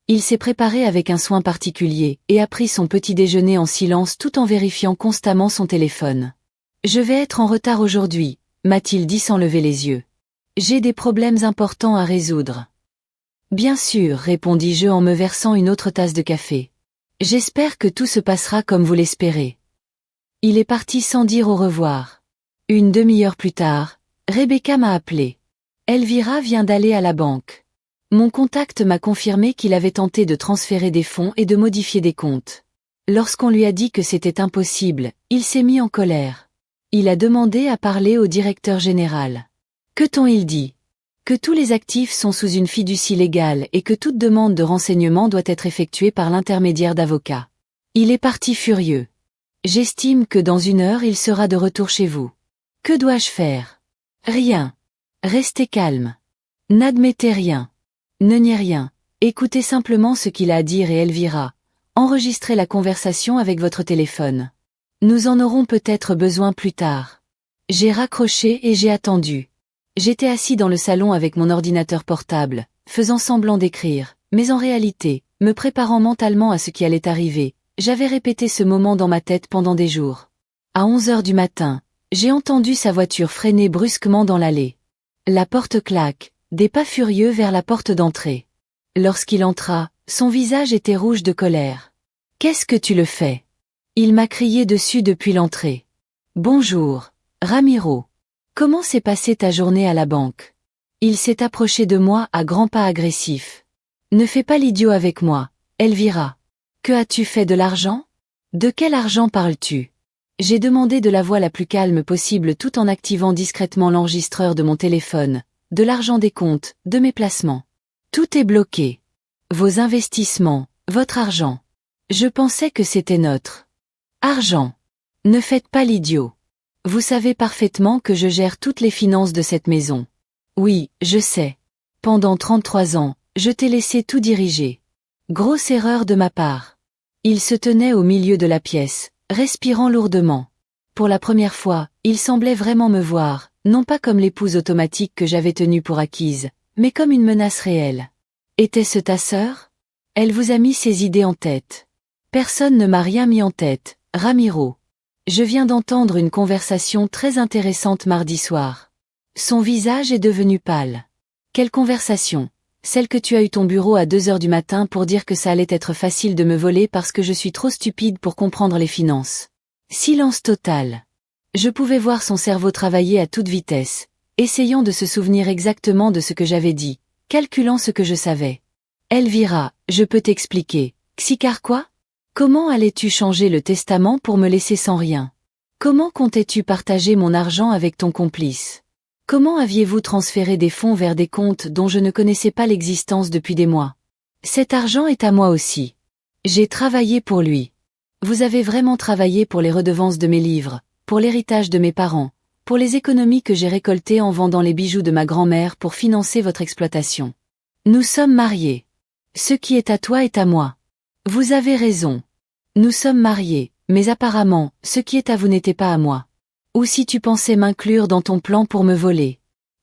Il s'est préparé avec un soin particulier et a pris son petit déjeuner en silence tout en vérifiant constamment son téléphone. « Je vais être en retard aujourd'hui », m'a-t-il dit sans lever les yeux. « J'ai des problèmes importants à résoudre. » Bien sûr, répondis-je en me versant une autre tasse de café. J'espère que tout se passera comme vous l'espérez. Il est parti sans dire au revoir. Une demi-heure plus tard, Rebecca m'a appelé. Elvira vient d'aller à la banque. Mon contact m'a confirmé qu'il avait tenté de transférer des fonds et de modifier des comptes. Lorsqu'on lui a dit que c'était impossible, il s'est mis en colère. Il a demandé à parler au directeur général. Que t'ont-ils dit ? Que tous les actifs sont sous une fiducie légale et que toute demande de renseignement doit être effectuée par l'intermédiaire d'avocats. Il est parti furieux. J'estime que dans 1 heure il sera de retour chez vous. Que dois-je faire ? Rien. Restez calme. N'admettez rien. Ne niez rien. Écoutez simplement ce qu'il a à dire et Elvira. Enregistrez la conversation avec votre téléphone. Nous en aurons peut-être besoin plus tard. J'ai raccroché et j'ai attendu. J'étais assis dans le salon avec mon ordinateur portable, faisant semblant d'écrire, mais en réalité, me préparant mentalement à ce qui allait arriver, j'avais répété ce moment dans ma tête pendant des jours. À 11h du matin, j'ai entendu sa voiture freiner brusquement dans l'allée. La porte claque, des pas furieux vers la porte d'entrée. Lorsqu'il entra, son visage était rouge de colère. « Qu'est-ce que tu le fais ?» Il m'a crié dessus depuis l'entrée. « Bonjour, Ramiro. Comment s'est passée ta journée à la banque ? » Il s'est approché de moi à grands pas agressifs. « Ne fais pas l'idiot avec moi, Elvira. Que as-tu fait de l'argent ? De quel argent parles-tu ? J'ai demandé de la voix la plus calme possible tout en activant discrètement l'enregistreur de mon téléphone, de l'argent des comptes, de mes placements. Tout est bloqué. Vos investissements, votre argent. Je pensais que c'était notre argent. Ne faites pas l'idiot. Vous savez parfaitement que je gère toutes les finances de cette maison. Oui, je sais. Pendant 33 ans, je t'ai laissé tout diriger. Grosse erreur de ma part. Il se tenait au milieu de la pièce, respirant lourdement. Pour la première fois, il semblait vraiment me voir, non pas comme l'épouse automatique que j'avais tenue pour acquise, mais comme une menace réelle. Était-ce ta sœur? Elle vous a mis ses idées en tête. Personne ne m'a rien mis en tête, Ramiro. Je viens d'entendre une conversation très intéressante mardi soir. Son visage est devenu pâle. Quelle conversation? Celle que tu as eu ton bureau à 2 heures du matin pour dire que ça allait être facile de me voler parce que je suis trop stupide pour comprendre les finances. Silence total. Je pouvais voir son cerveau travailler à toute vitesse, essayant de se souvenir exactement de ce que j'avais dit, calculant ce que je savais. Elvira, je peux t'expliquer. Xicar quoi? Comment allais-tu changer le testament pour me laisser sans rien? Comment comptais-tu partager mon argent avec ton complice? Comment aviez-vous transféré des fonds vers des comptes dont je ne connaissais pas l'existence depuis des mois? Cet argent est à moi aussi. J'ai travaillé pour lui. Vous avez vraiment travaillé pour les redevances de mes livres, pour l'héritage de mes parents, pour les économies que j'ai récoltées en vendant les bijoux de ma grand-mère pour financer votre exploitation. Nous sommes mariés. Ce qui est à toi est à moi. Vous avez raison. Nous sommes mariés, mais apparemment, ce qui est à vous n'était pas à moi. Ou si tu pensais m'inclure dans ton plan pour me voler.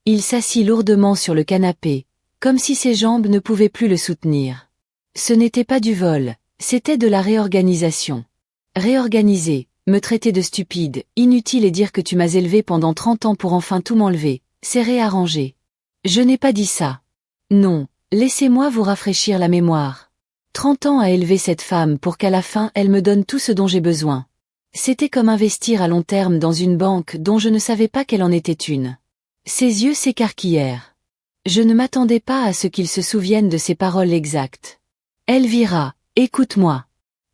Il s'assit lourdement sur le canapé, comme si ses jambes ne pouvaient plus le soutenir. Ce n'était pas du vol, c'était de la réorganisation. Réorganiser, me traiter de stupide, inutile et dire que tu m'as élevé pendant 30 ans pour enfin tout m'enlever, c'est réarranger. Je n'ai pas dit ça. Non, laissez-moi vous rafraîchir la mémoire. 30 ans à élever cette femme pour qu'à la fin elle me donne tout ce dont j'ai besoin. C'était comme investir à long terme dans une banque dont je ne savais pas qu'elle en était une. Ses yeux s'écarquillèrent. Je ne m'attendais pas à ce qu'il se souvienne de ces paroles exactes. Elvira, écoute-moi.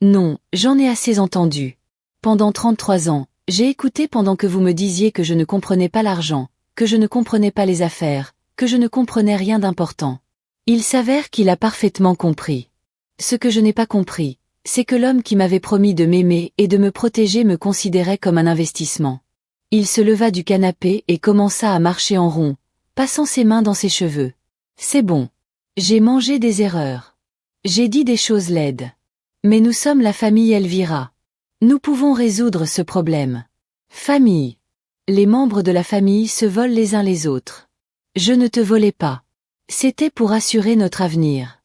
Non, j'en ai assez entendu. Pendant 33 ans, j'ai écouté pendant que vous me disiez que je ne comprenais pas l'argent, que je ne comprenais pas les affaires, que je ne comprenais rien d'important. Il s'avère qu'il a parfaitement compris. Ce que je n'ai pas compris, c'est que l'homme qui m'avait promis de m'aimer et de me protéger me considérait comme un investissement. Il se leva du canapé et commença à marcher en rond, passant ses mains dans ses cheveux. C'est bon. J'ai mangé des erreurs. J'ai dit des choses laides. Mais nous sommes la famille Elvira. Nous pouvons résoudre ce problème. Famille. Les membres de la famille se volent les uns les autres. Je ne te volais pas. C'était pour assurer notre avenir.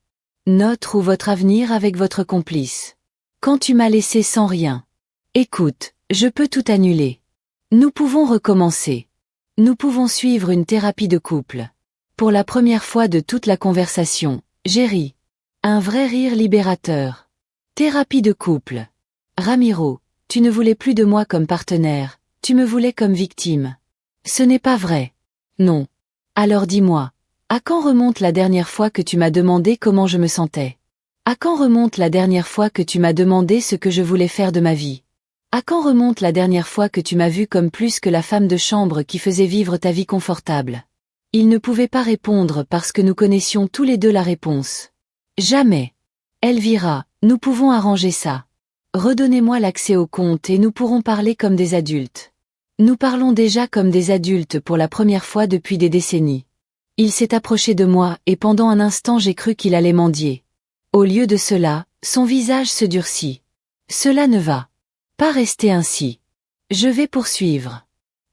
Notre ou votre avenir avec votre complice. Quand tu m'as laissé sans rien. Écoute, je peux tout annuler. Nous pouvons recommencer. Nous pouvons suivre une thérapie de couple. Pour la première fois de toute la conversation, j'ai ri. Un vrai rire libérateur. Thérapie de couple. Ramiro, tu ne voulais plus de moi comme partenaire, tu me voulais comme victime. Ce n'est pas vrai. Non. Alors dis-moi. À quand remonte la dernière fois que tu m'as demandé comment je me sentais? À quand remonte la dernière fois que tu m'as demandé ce que je voulais faire de ma vie? À quand remonte la dernière fois que tu m'as vu comme plus que la femme de chambre qui faisait vivre ta vie confortable? Il ne pouvait pas répondre parce que nous connaissions tous les deux la réponse. Jamais. Elvira, nous pouvons arranger ça. Redonnez-moi l'accès au compte et nous pourrons parler comme des adultes. Nous parlons déjà comme des adultes pour la première fois depuis des décennies. Il s'est approché de moi et pendant un instant j'ai cru qu'il allait mendier. Au lieu de cela, son visage se durcit. Cela ne va pas rester ainsi. Je vais poursuivre.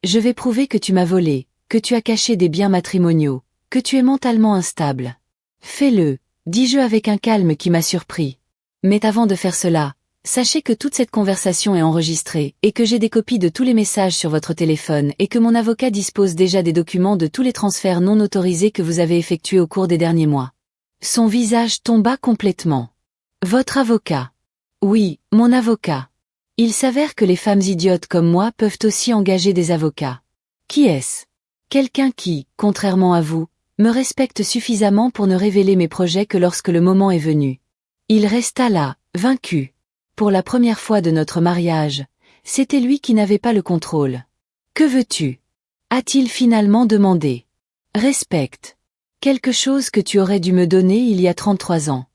Je vais prouver que tu m'as volé, que tu as caché des biens matrimoniaux, que tu es mentalement instable. Fais-le, dis-je avec un calme qui m'a surpris. Mais avant de faire cela, sachez que toute cette conversation est enregistrée et que j'ai des copies de tous les messages sur votre téléphone et que mon avocat dispose déjà des documents de tous les transferts non autorisés que vous avez effectués au cours des derniers mois. Son visage tomba complètement. Votre avocat. Oui, mon avocat. Il s'avère que les femmes idiotes comme moi peuvent aussi engager des avocats. Qui est-ce? Quelqu'un qui, contrairement à vous, me respecte suffisamment pour ne révéler mes projets que lorsque le moment est venu. Il resta là, vaincu. Pour la première fois de notre mariage, C'était lui qui n'avait pas le contrôle. Que veux-tu? A-t-il finalement demandé. Respecte. Quelque chose que tu aurais dû me donner il y a 33 ans.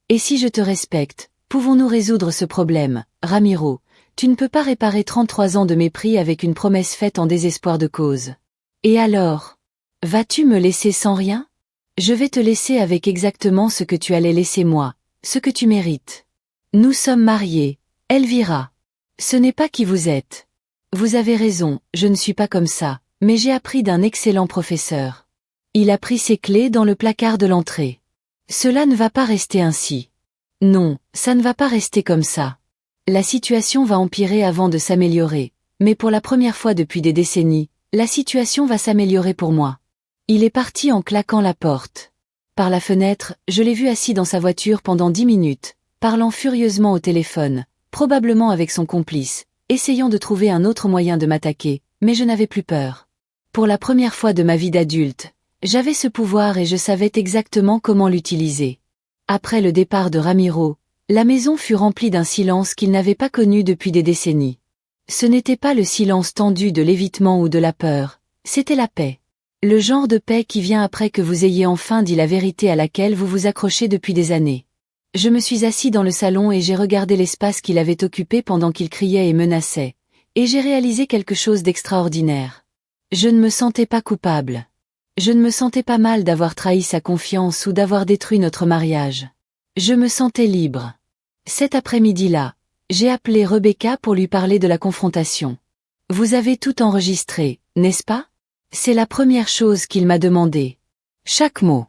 Et si je te respecte, pouvons-nous résoudre ce problème, Ramiro? Tu ne peux pas réparer 33 ans de mépris avec une promesse faite en désespoir de cause. Et alors? Vas-tu me laisser sans rien? Je vais te laisser avec exactement ce que tu allais laisser moi, ce que tu mérites. Nous sommes mariés, Elvira. Ce n'est pas qui vous êtes. Vous avez raison, je ne suis pas comme ça, mais j'ai appris d'un excellent professeur. Il a pris ses clés dans le placard de l'entrée. Cela ne va pas rester ainsi. Non, ça ne va pas rester comme ça. La situation va empirer avant de s'améliorer, mais pour la première fois depuis des décennies, la situation va s'améliorer pour moi. Il est parti en claquant la porte. Par la fenêtre, je l'ai vu assis dans sa voiture pendant 10 minutes, parlant furieusement au téléphone, probablement avec son complice, essayant de trouver un autre moyen de m'attaquer, mais je n'avais plus peur. Pour la première fois de ma vie d'adulte, j'avais ce pouvoir et je savais exactement comment l'utiliser. Après le départ de Ramiro, la maison fut remplie d'un silence qu'il n'avait pas connu depuis des décennies. Ce n'était pas le silence tendu de l'évitement ou de la peur, c'était la paix. Le genre de paix qui vient après que vous ayez enfin dit la vérité à laquelle vous vous accrochez depuis des années. Je me suis assis dans le salon et j'ai regardé l'espace qu'il avait occupé pendant qu'il criait et menaçait, et j'ai réalisé quelque chose d'extraordinaire. Je ne me sentais pas coupable. Je ne me sentais pas mal d'avoir trahi sa confiance ou d'avoir détruit notre mariage. Je me sentais libre. Cet après-midi-là, j'ai appelé Rebecca pour lui parler de la confrontation. Vous avez tout enregistré, n'est-ce pas? C'est la première chose qu'il m'a demandé. Chaque mot.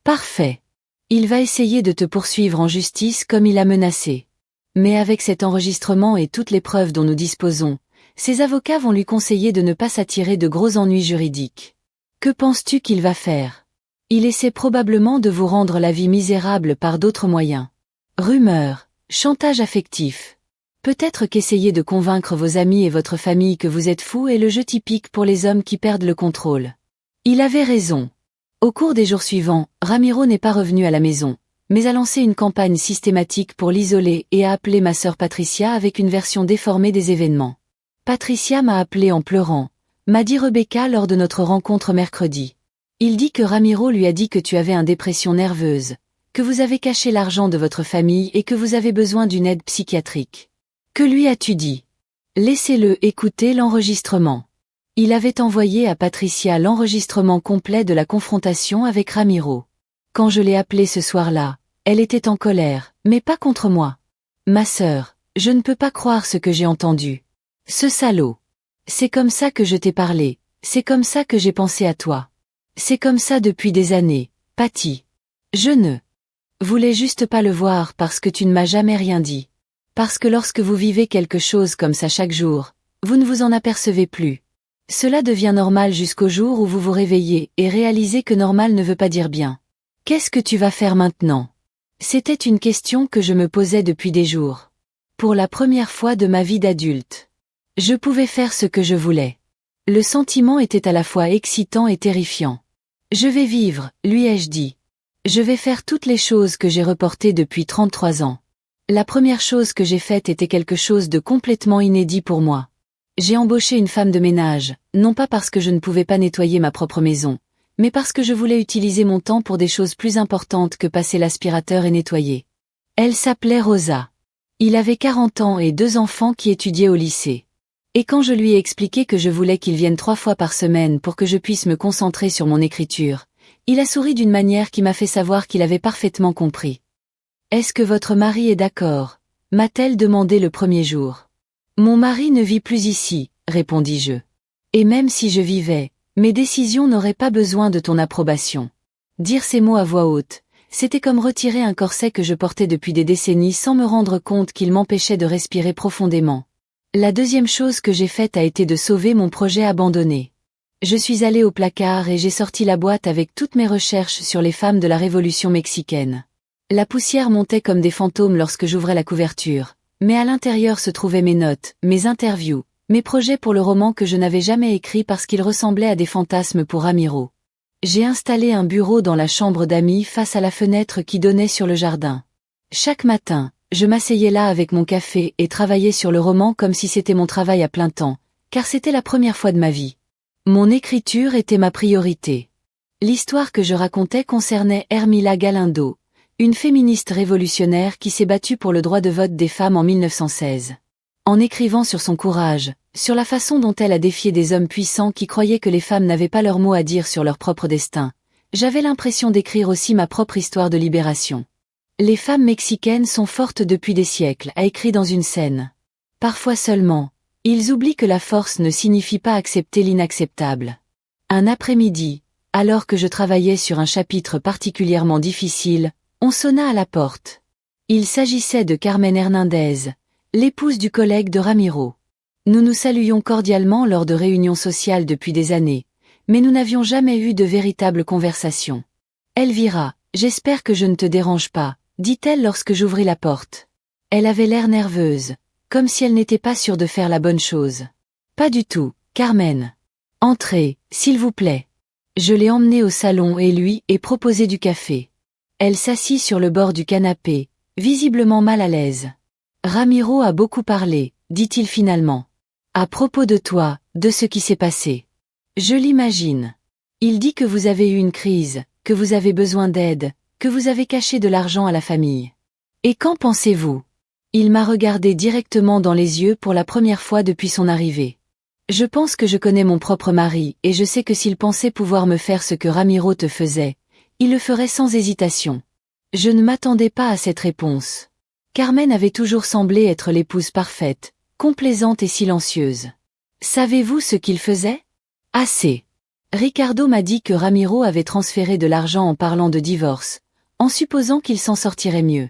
Parfait. Il va essayer de te poursuivre en justice comme il a menacé. Mais avec cet enregistrement et toutes les preuves dont nous disposons, ses avocats vont lui conseiller de ne pas s'attirer de gros ennuis juridiques. Que penses-tu qu'il va faire? Il essaie probablement de vous rendre la vie misérable par d'autres moyens. Rumeurs, chantage affectif. Peut-être qu'essayer de convaincre vos amis et votre famille que vous êtes fou est le jeu typique pour les hommes qui perdent le contrôle. Il avait raison. Au cours des jours suivants, Ramiro n'est pas revenu à la maison, mais a lancé une campagne systématique pour l'isoler et a appelé ma sœur Patricia avec une version déformée des événements. Patricia m'a appelé en pleurant, m'a dit Rebecca lors de notre rencontre mercredi. Il dit que Ramiro lui a dit que tu avais une dépression nerveuse, que vous avez caché l'argent de votre famille et que vous avez besoin d'une aide psychiatrique. Que lui as-tu dit? Laissez-le écouter l'enregistrement. Il avait envoyé à Patricia l'enregistrement complet de la confrontation avec Ramiro. Quand je l'ai appelée ce soir-là, elle était en colère, mais pas contre moi. Ma sœur, je ne peux pas croire ce que j'ai entendu. Ce salaud. C'est comme ça que je t'ai parlé, c'est comme ça que j'ai pensé à toi. C'est comme ça depuis des années, Patty. Je ne voulais juste pas le voir parce que tu ne m'as jamais rien dit. Parce que lorsque vous vivez quelque chose comme ça chaque jour, vous ne vous en apercevez plus. Cela devient normal jusqu'au jour où vous vous réveillez et réalisez que normal ne veut pas dire bien. Qu'est-ce que tu vas faire maintenant? C'était une question que je me posais depuis des jours. Pour la première fois de ma vie d'adulte. Je pouvais faire ce que je voulais. Le sentiment était à la fois excitant et terrifiant. Je vais vivre, lui ai-je dit. Je vais faire toutes les choses que j'ai reportées depuis 33 ans. La première chose que j'ai faite était quelque chose de complètement inédit pour moi. J'ai embauché une femme de ménage, non pas parce que je ne pouvais pas nettoyer ma propre maison, mais parce que je voulais utiliser mon temps pour des choses plus importantes que passer l'aspirateur et nettoyer. Elle s'appelait Rosa. Il avait 40 ans et 2 enfants qui étudiaient au lycée. Et quand je lui ai expliqué que je voulais qu'il vienne 3 fois par semaine pour que je puisse me concentrer sur mon écriture, il a souri d'une manière qui m'a fait savoir qu'il avait parfaitement compris. Est-ce que votre mari est d'accord? M'a-t-elle demandé le premier jour. Mon mari ne vit plus ici, répondis-je. Et même si je vivais, mes décisions n'auraient pas besoin de ton approbation. Dire ces mots à voix haute, c'était comme retirer un corset que je portais depuis des décennies sans me rendre compte qu'il m'empêchait de respirer profondément. La deuxième chose que j'ai faite a été de sauver mon projet abandonné. Je suis allée au placard et j'ai sorti la boîte avec toutes mes recherches sur les femmes de la Révolution mexicaine. La poussière montait comme des fantômes lorsque j'ouvrais la couverture, mais à l'intérieur se trouvaient mes notes, mes interviews, mes projets pour le roman que je n'avais jamais écrit parce qu'il ressemblait à des fantasmes pour Ramiro. J'ai installé un bureau dans la chambre d'amis face à la fenêtre qui donnait sur le jardin. Chaque matin, je m'asseyais là avec mon café et travaillais sur le roman comme si c'était mon travail à plein temps, car c'était la première fois de ma vie. Mon écriture était ma priorité. L'histoire que je racontais concernait Hermila Galindo, une féministe révolutionnaire qui s'est battue pour le droit de vote des femmes en 1916. En écrivant sur son courage, sur la façon dont elle a défié des hommes puissants qui croyaient que les femmes n'avaient pas leur mot à dire sur leur propre destin, j'avais l'impression d'écrire aussi ma propre histoire de libération. Les femmes mexicaines sont fortes depuis des siècles, a écrit dans une scène. Parfois seulement, ils oublient que la force ne signifie pas accepter l'inacceptable. Un après-midi, alors que je travaillais sur un chapitre particulièrement difficile, on sonna à la porte. Il s'agissait de Carmen Hernandez, l'épouse du collègue de Ramiro. Nous nous saluions cordialement lors de réunions sociales depuis des années, mais nous n'avions jamais eu de véritable conversation. Elvira, j'espère que je ne te dérange pas, dit-elle lorsque j'ouvris la porte. Elle avait l'air nerveuse, comme si elle n'était pas sûre de faire la bonne chose. Pas du tout, Carmen. Entrez, s'il vous plaît. Je l'ai emmenée au salon et lui ai proposé du café. Elle s'assit sur le bord du canapé, visiblement mal à l'aise. Ramiro a beaucoup parlé, dit-il finalement. À propos de toi, de ce qui s'est passé. Je l'imagine. Il dit que vous avez eu une crise, que vous avez besoin d'aide, que vous avez caché de l'argent à la famille. Et qu'en pensez-vous? Il m'a regardé directement dans les yeux pour la première fois depuis son arrivée. Je pense que je connais mon propre mari et je sais que s'il pensait pouvoir me faire ce que Ramiro te faisait, il le ferait sans hésitation. Je ne m'attendais pas à cette réponse. Carmen avait toujours semblé être l'épouse parfaite, complaisante et silencieuse. Savez-vous ce qu'il faisait? Assez. Ricardo m'a dit que Ramiro avait transféré de l'argent en parlant de divorce, en supposant qu'il s'en sortirait mieux.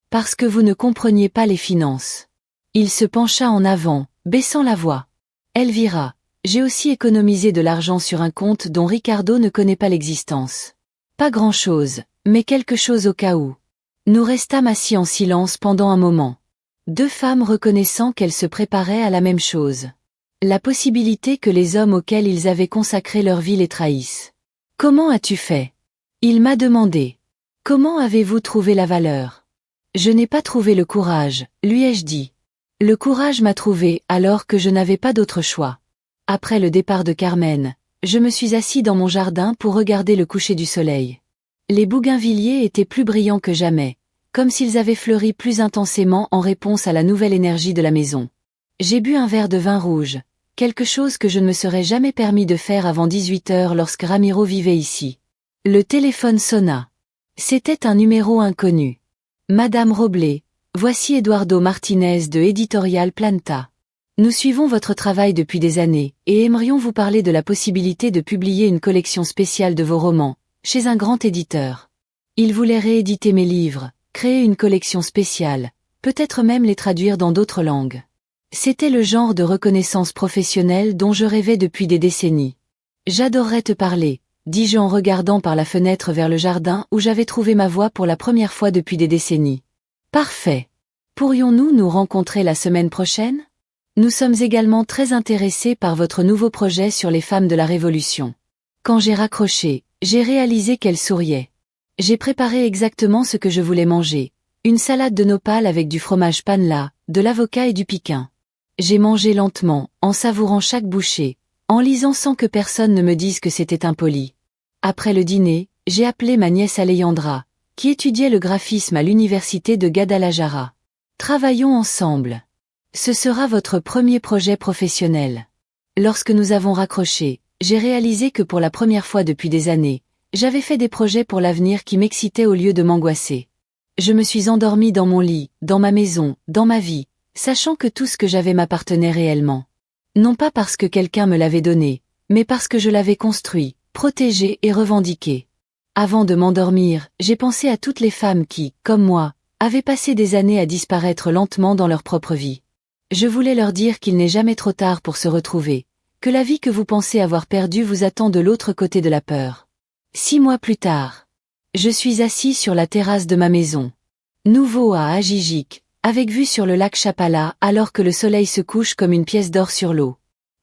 Parce que vous ne compreniez pas les finances. Il se pencha en avant, baissant la voix. Elvira, j'ai aussi économisé de l'argent sur un compte dont Ricardo ne connaît pas l'existence. Pas grand-chose, mais quelque chose au cas où. Nous restâmes assis en silence pendant un moment. Deux femmes reconnaissant qu'elles se préparaient à la même chose. La possibilité que les hommes auxquels ils avaient consacré leur vie les trahissent. Comment as-tu fait? Il m'a demandé. Comment avez-vous trouvé la valeur? Je n'ai pas trouvé le courage, lui ai-je dit. Le courage m'a trouvé alors que je n'avais pas d'autre choix. Après le départ de Carmen, je me suis assis dans mon jardin pour regarder le coucher du soleil. Les bougainvilliers étaient plus brillants que jamais, comme s'ils avaient fleuri plus intensément en réponse à la nouvelle énergie de la maison. J'ai bu un verre de vin rouge, quelque chose que je ne me serais jamais permis de faire avant 18 heures lorsque Ramiro vivait ici. Le téléphone sonna. C'était un numéro inconnu. Madame Roblé, voici Eduardo Martinez de Editorial Planta. Nous suivons votre travail depuis des années, et aimerions vous parler de la possibilité de publier une collection spéciale de vos romans, chez un grand éditeur. Il voulait rééditer mes livres, créer une collection spéciale, peut-être même les traduire dans d'autres langues. C'était le genre de reconnaissance professionnelle dont je rêvais depuis des décennies. J'adorerais te parler, dis-je en regardant par la fenêtre vers le jardin où j'avais trouvé ma voix pour la première fois depuis des décennies. Parfait. Pourrions-nous nous rencontrer la semaine prochaine? Nous sommes également très intéressés par votre nouveau projet sur les femmes de la Révolution. Quand j'ai raccroché, j'ai réalisé qu'elle souriait. J'ai préparé exactement ce que je voulais manger. Une salade de nopal avec du fromage panela, de l'avocat et du piquin. J'ai mangé lentement, en savourant chaque bouchée, en lisant sans que personne ne me dise que c'était impoli. Après le dîner, j'ai appelé ma nièce Alejandra, qui étudiait le graphisme à l'université de Guadalajara. Travaillons ensemble. Ce sera votre premier projet professionnel. Lorsque nous avons raccroché, j'ai réalisé que pour la première fois depuis des années, j'avais fait des projets pour l'avenir qui m'excitaient au lieu de m'angoisser. Je me suis endormie dans mon lit, dans ma maison, dans ma vie, sachant que tout ce que j'avais m'appartenait réellement. Non pas parce que quelqu'un me l'avait donné, mais parce que je l'avais construit, protégé et revendiqué. Avant de m'endormir, j'ai pensé à toutes les femmes qui, comme moi, avaient passé des années à disparaître lentement dans leur propre vie. Je voulais leur dire qu'il n'est jamais trop tard pour se retrouver, que la vie que vous pensez avoir perdue vous attend de l'autre côté de la peur. 6 mois plus tard, je suis assis sur la terrasse de ma maison. Nouveau à Ajijic, avec vue sur le lac Chapala alors que le soleil se couche comme une pièce d'or sur l'eau.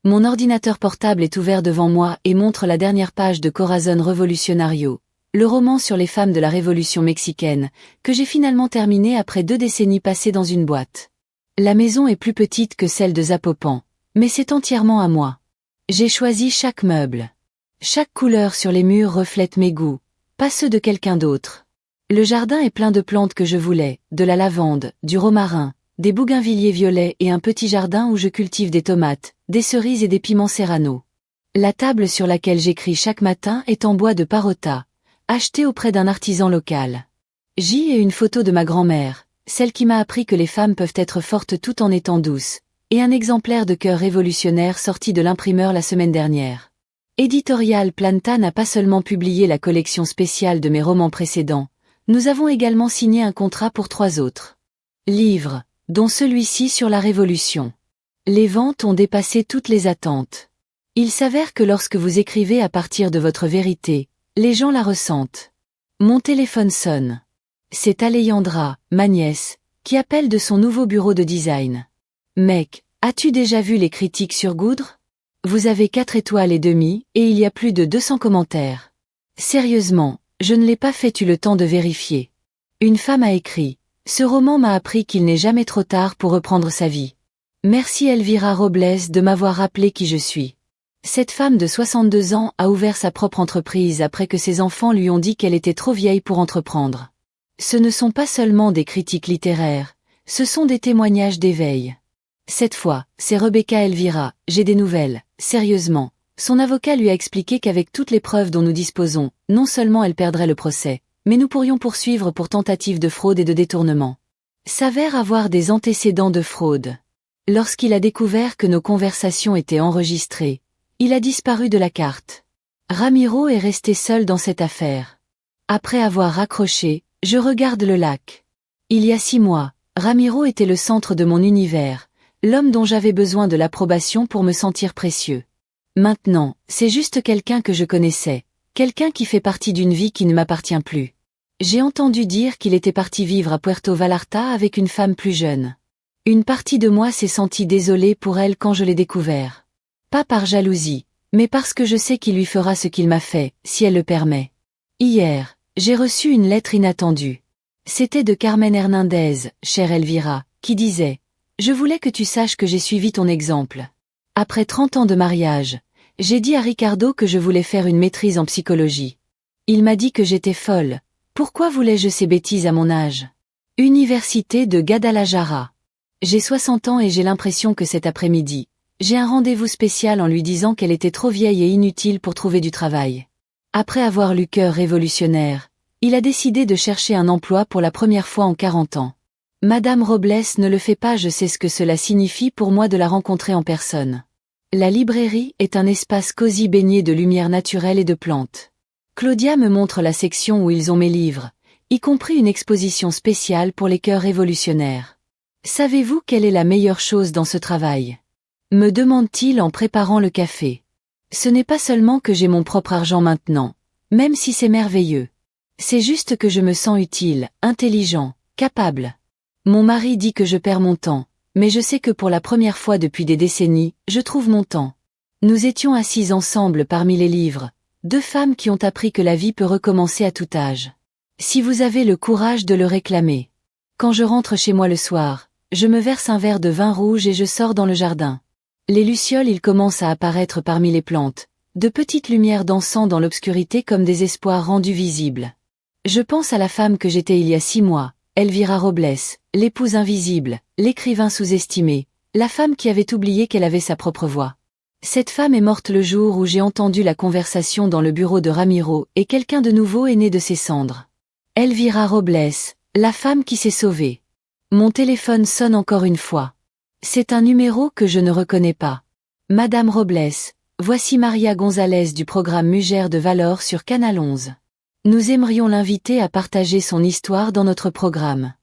Mon ordinateur portable est ouvert devant moi et montre la dernière page de Corazon Revolucionario, le roman sur les femmes de la Révolution mexicaine, que j'ai finalement terminé après 2 décennies passées dans une boîte. La maison est plus petite que celle de Zapopan, mais c'est entièrement à moi. J'ai choisi chaque meuble. Chaque couleur sur les murs reflète mes goûts, pas ceux de quelqu'un d'autre. Le jardin est plein de plantes que je voulais, de la lavande, du romarin, des bougainvilliers violets et un petit jardin où je cultive des tomates, des cerises et des piments serrano. La table sur laquelle j'écris chaque matin est en bois de parota, acheté auprès d'un artisan local. J'y ai une photo de ma grand-mère, celle qui m'a appris que les femmes peuvent être fortes tout en étant douces, et un exemplaire de Cœur révolutionnaire sorti de l'imprimeur la semaine dernière. Éditorial Planta n'a pas seulement publié la collection spéciale de mes romans précédents, nous avons également signé un contrat pour 3 autres livres, dont celui-ci sur la Révolution. Les ventes ont dépassé toutes les attentes. Il s'avère que lorsque vous écrivez à partir de votre vérité, les gens la ressentent. Mon téléphone sonne. C'est Alejandra, ma nièce, qui appelle de son nouveau bureau de design. Mec, as-tu déjà vu les critiques sur Goodr? Vous avez 4 étoiles et demie, et il y a plus de 200 commentaires. Sérieusement, je ne l'ai pas fait, eu le temps de vérifier. Une femme a écrit, ce roman m'a appris qu'il n'est jamais trop tard pour reprendre sa vie. Merci Elvira Robles de m'avoir rappelé qui je suis. Cette femme de 62 ans a ouvert sa propre entreprise après que ses enfants lui ont dit qu'elle était trop vieille pour entreprendre. Ce ne sont pas seulement des critiques littéraires, ce sont des témoignages d'éveil. Cette fois, c'est Rebecca Elvira, j'ai des nouvelles, sérieusement. Son avocat lui a expliqué qu'avec toutes les preuves dont nous disposons, non seulement elle perdrait le procès, mais nous pourrions poursuivre pour tentative de fraude et de détournement. S'avère avoir des antécédents de fraude. Lorsqu'il a découvert que nos conversations étaient enregistrées, il a disparu de la carte. Ramiro est resté seul dans cette affaire. Après avoir raccroché, je regarde le lac. Il y a 6 mois, Ramiro était le centre de mon univers, l'homme dont j'avais besoin de l'approbation pour me sentir précieux. Maintenant, c'est juste quelqu'un que je connaissais, quelqu'un qui fait partie d'une vie qui ne m'appartient plus. J'ai entendu dire qu'il était parti vivre à Puerto Vallarta avec une femme plus jeune. Une partie de moi s'est sentie désolée pour elle quand je l'ai découvert. Pas par jalousie, mais parce que je sais qu'il lui fera ce qu'il m'a fait, si elle le permet. Hier, j'ai reçu une lettre inattendue. C'était de Carmen Hernandez, chère Elvira, qui disait « Je voulais que tu saches que j'ai suivi ton exemple. Après 30 ans de mariage, j'ai dit à Ricardo que je voulais faire une maîtrise en psychologie. Il m'a dit que j'étais folle. Pourquoi voulais-je ces bêtises à mon âge? Université de Guadalajara. J'ai 60 ans et j'ai l'impression que cet après-midi, j'ai un rendez-vous spécial en lui disant qu'elle était trop vieille et inutile pour trouver du travail. Après avoir lu Cœur révolutionnaire, il a décidé de chercher un emploi pour la première fois en 40 ans. Madame Robles ne le fait pas, je sais ce que cela signifie pour moi de la rencontrer en personne. La librairie est un espace cosy baigné de lumière naturelle et de plantes. Claudia me montre la section où ils ont mes livres, y compris une exposition spéciale pour les cœurs révolutionnaires. Savez-vous quelle est la meilleure chose dans ce travail? Me demande-t-il en préparant le café. Ce n'est pas seulement que j'ai mon propre argent maintenant, même si c'est merveilleux. C'est juste que je me sens utile, intelligent, capable. Mon mari dit que je perds mon temps, mais je sais que pour la première fois depuis des décennies, je trouve mon temps. Nous étions assises ensemble parmi les livres, 2 femmes qui ont appris que la vie peut recommencer à tout âge. Si vous avez le courage de le réclamer. Quand je rentre chez moi le soir, je me verse un verre de vin rouge et je sors dans le jardin. Les lucioles ils commencent à apparaître parmi les plantes, de petites lumières dansant dans l'obscurité comme des espoirs rendus visibles. Je pense à la femme que j'étais il y a 6 mois, Elvira Robles, l'épouse invisible, l'écrivain sous-estimé, la femme qui avait oublié qu'elle avait sa propre voix. Cette femme est morte le jour où j'ai entendu la conversation dans le bureau de Ramiro et quelqu'un de nouveau est né de ses cendres. Elvira Robles, la femme qui s'est sauvée. Mon téléphone sonne encore une fois. C'est un numéro que je ne reconnais pas. Madame Robles, voici Maria Gonzalez du programme Mugère de Valor sur Canal 11. Nous aimerions l'inviter à partager son histoire dans notre programme.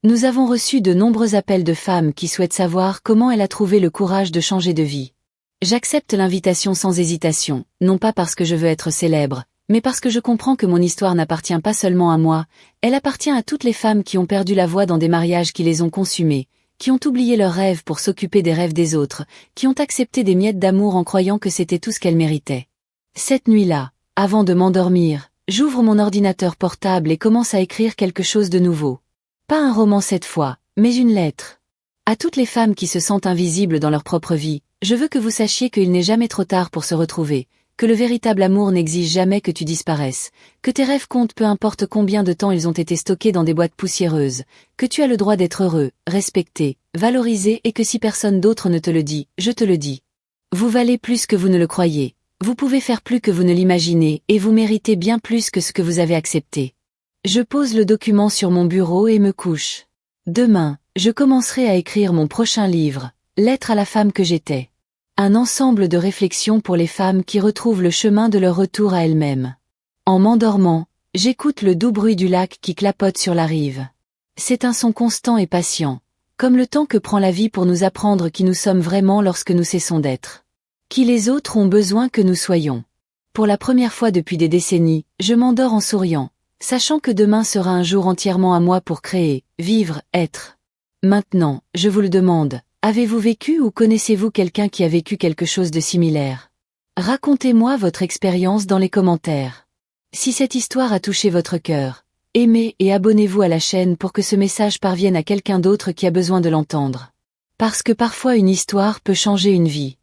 Nous avons reçu de nombreux appels de femmes qui souhaitent savoir comment elle a trouvé le courage de changer de vie. J'accepte l'invitation sans hésitation, non pas parce que je veux être célèbre, mais parce que je comprends que mon histoire n'appartient pas seulement à moi, elle appartient à toutes les femmes qui ont perdu la voie dans des mariages qui les ont consumés, qui ont oublié leurs rêves pour s'occuper des rêves des autres, qui ont accepté des miettes d'amour en croyant que c'était tout ce qu'elles méritaient. Cette nuit-là, avant de m'endormir, j'ouvre mon ordinateur portable et commence à écrire quelque chose de nouveau. Pas un roman cette fois, mais une lettre. À toutes les femmes qui se sentent invisibles dans leur propre vie, je veux que vous sachiez qu'il n'est jamais trop tard pour se retrouver, que le véritable amour n'exige jamais que tu disparaisses, que tes rêves comptent peu importe combien de temps ils ont été stockés dans des boîtes poussiéreuses, que tu as le droit d'être heureux, respecté, valorisé et que si personne d'autre ne te le dit, je te le dis. Vous valez plus que vous ne le croyez, vous pouvez faire plus que vous ne l'imaginez et vous méritez bien plus que ce que vous avez accepté. Je pose le document sur mon bureau et me couche. Demain, je commencerai à écrire mon prochain livre, Lettre à la femme que j'étais. Un ensemble de réflexions pour les femmes qui retrouvent le chemin de leur retour à elles-mêmes. En m'endormant, j'écoute le doux bruit du lac qui clapote sur la rive. C'est un son constant et patient, comme le temps que prend la vie pour nous apprendre qui nous sommes vraiment lorsque nous cessons d'être. Qui les autres ont besoin que nous soyons. Pour la première fois depuis des décennies, je m'endors en souriant, sachant que demain sera un jour entièrement à moi pour créer, vivre, être. Maintenant, je vous le demande, avez-vous vécu ou connaissez-vous quelqu'un qui a vécu quelque chose de similaire? Racontez-moi votre expérience dans les commentaires. Si cette histoire a touché votre cœur, aimez et abonnez-vous à la chaîne pour que ce message parvienne à quelqu'un d'autre qui a besoin de l'entendre. Parce que parfois une histoire peut changer une vie.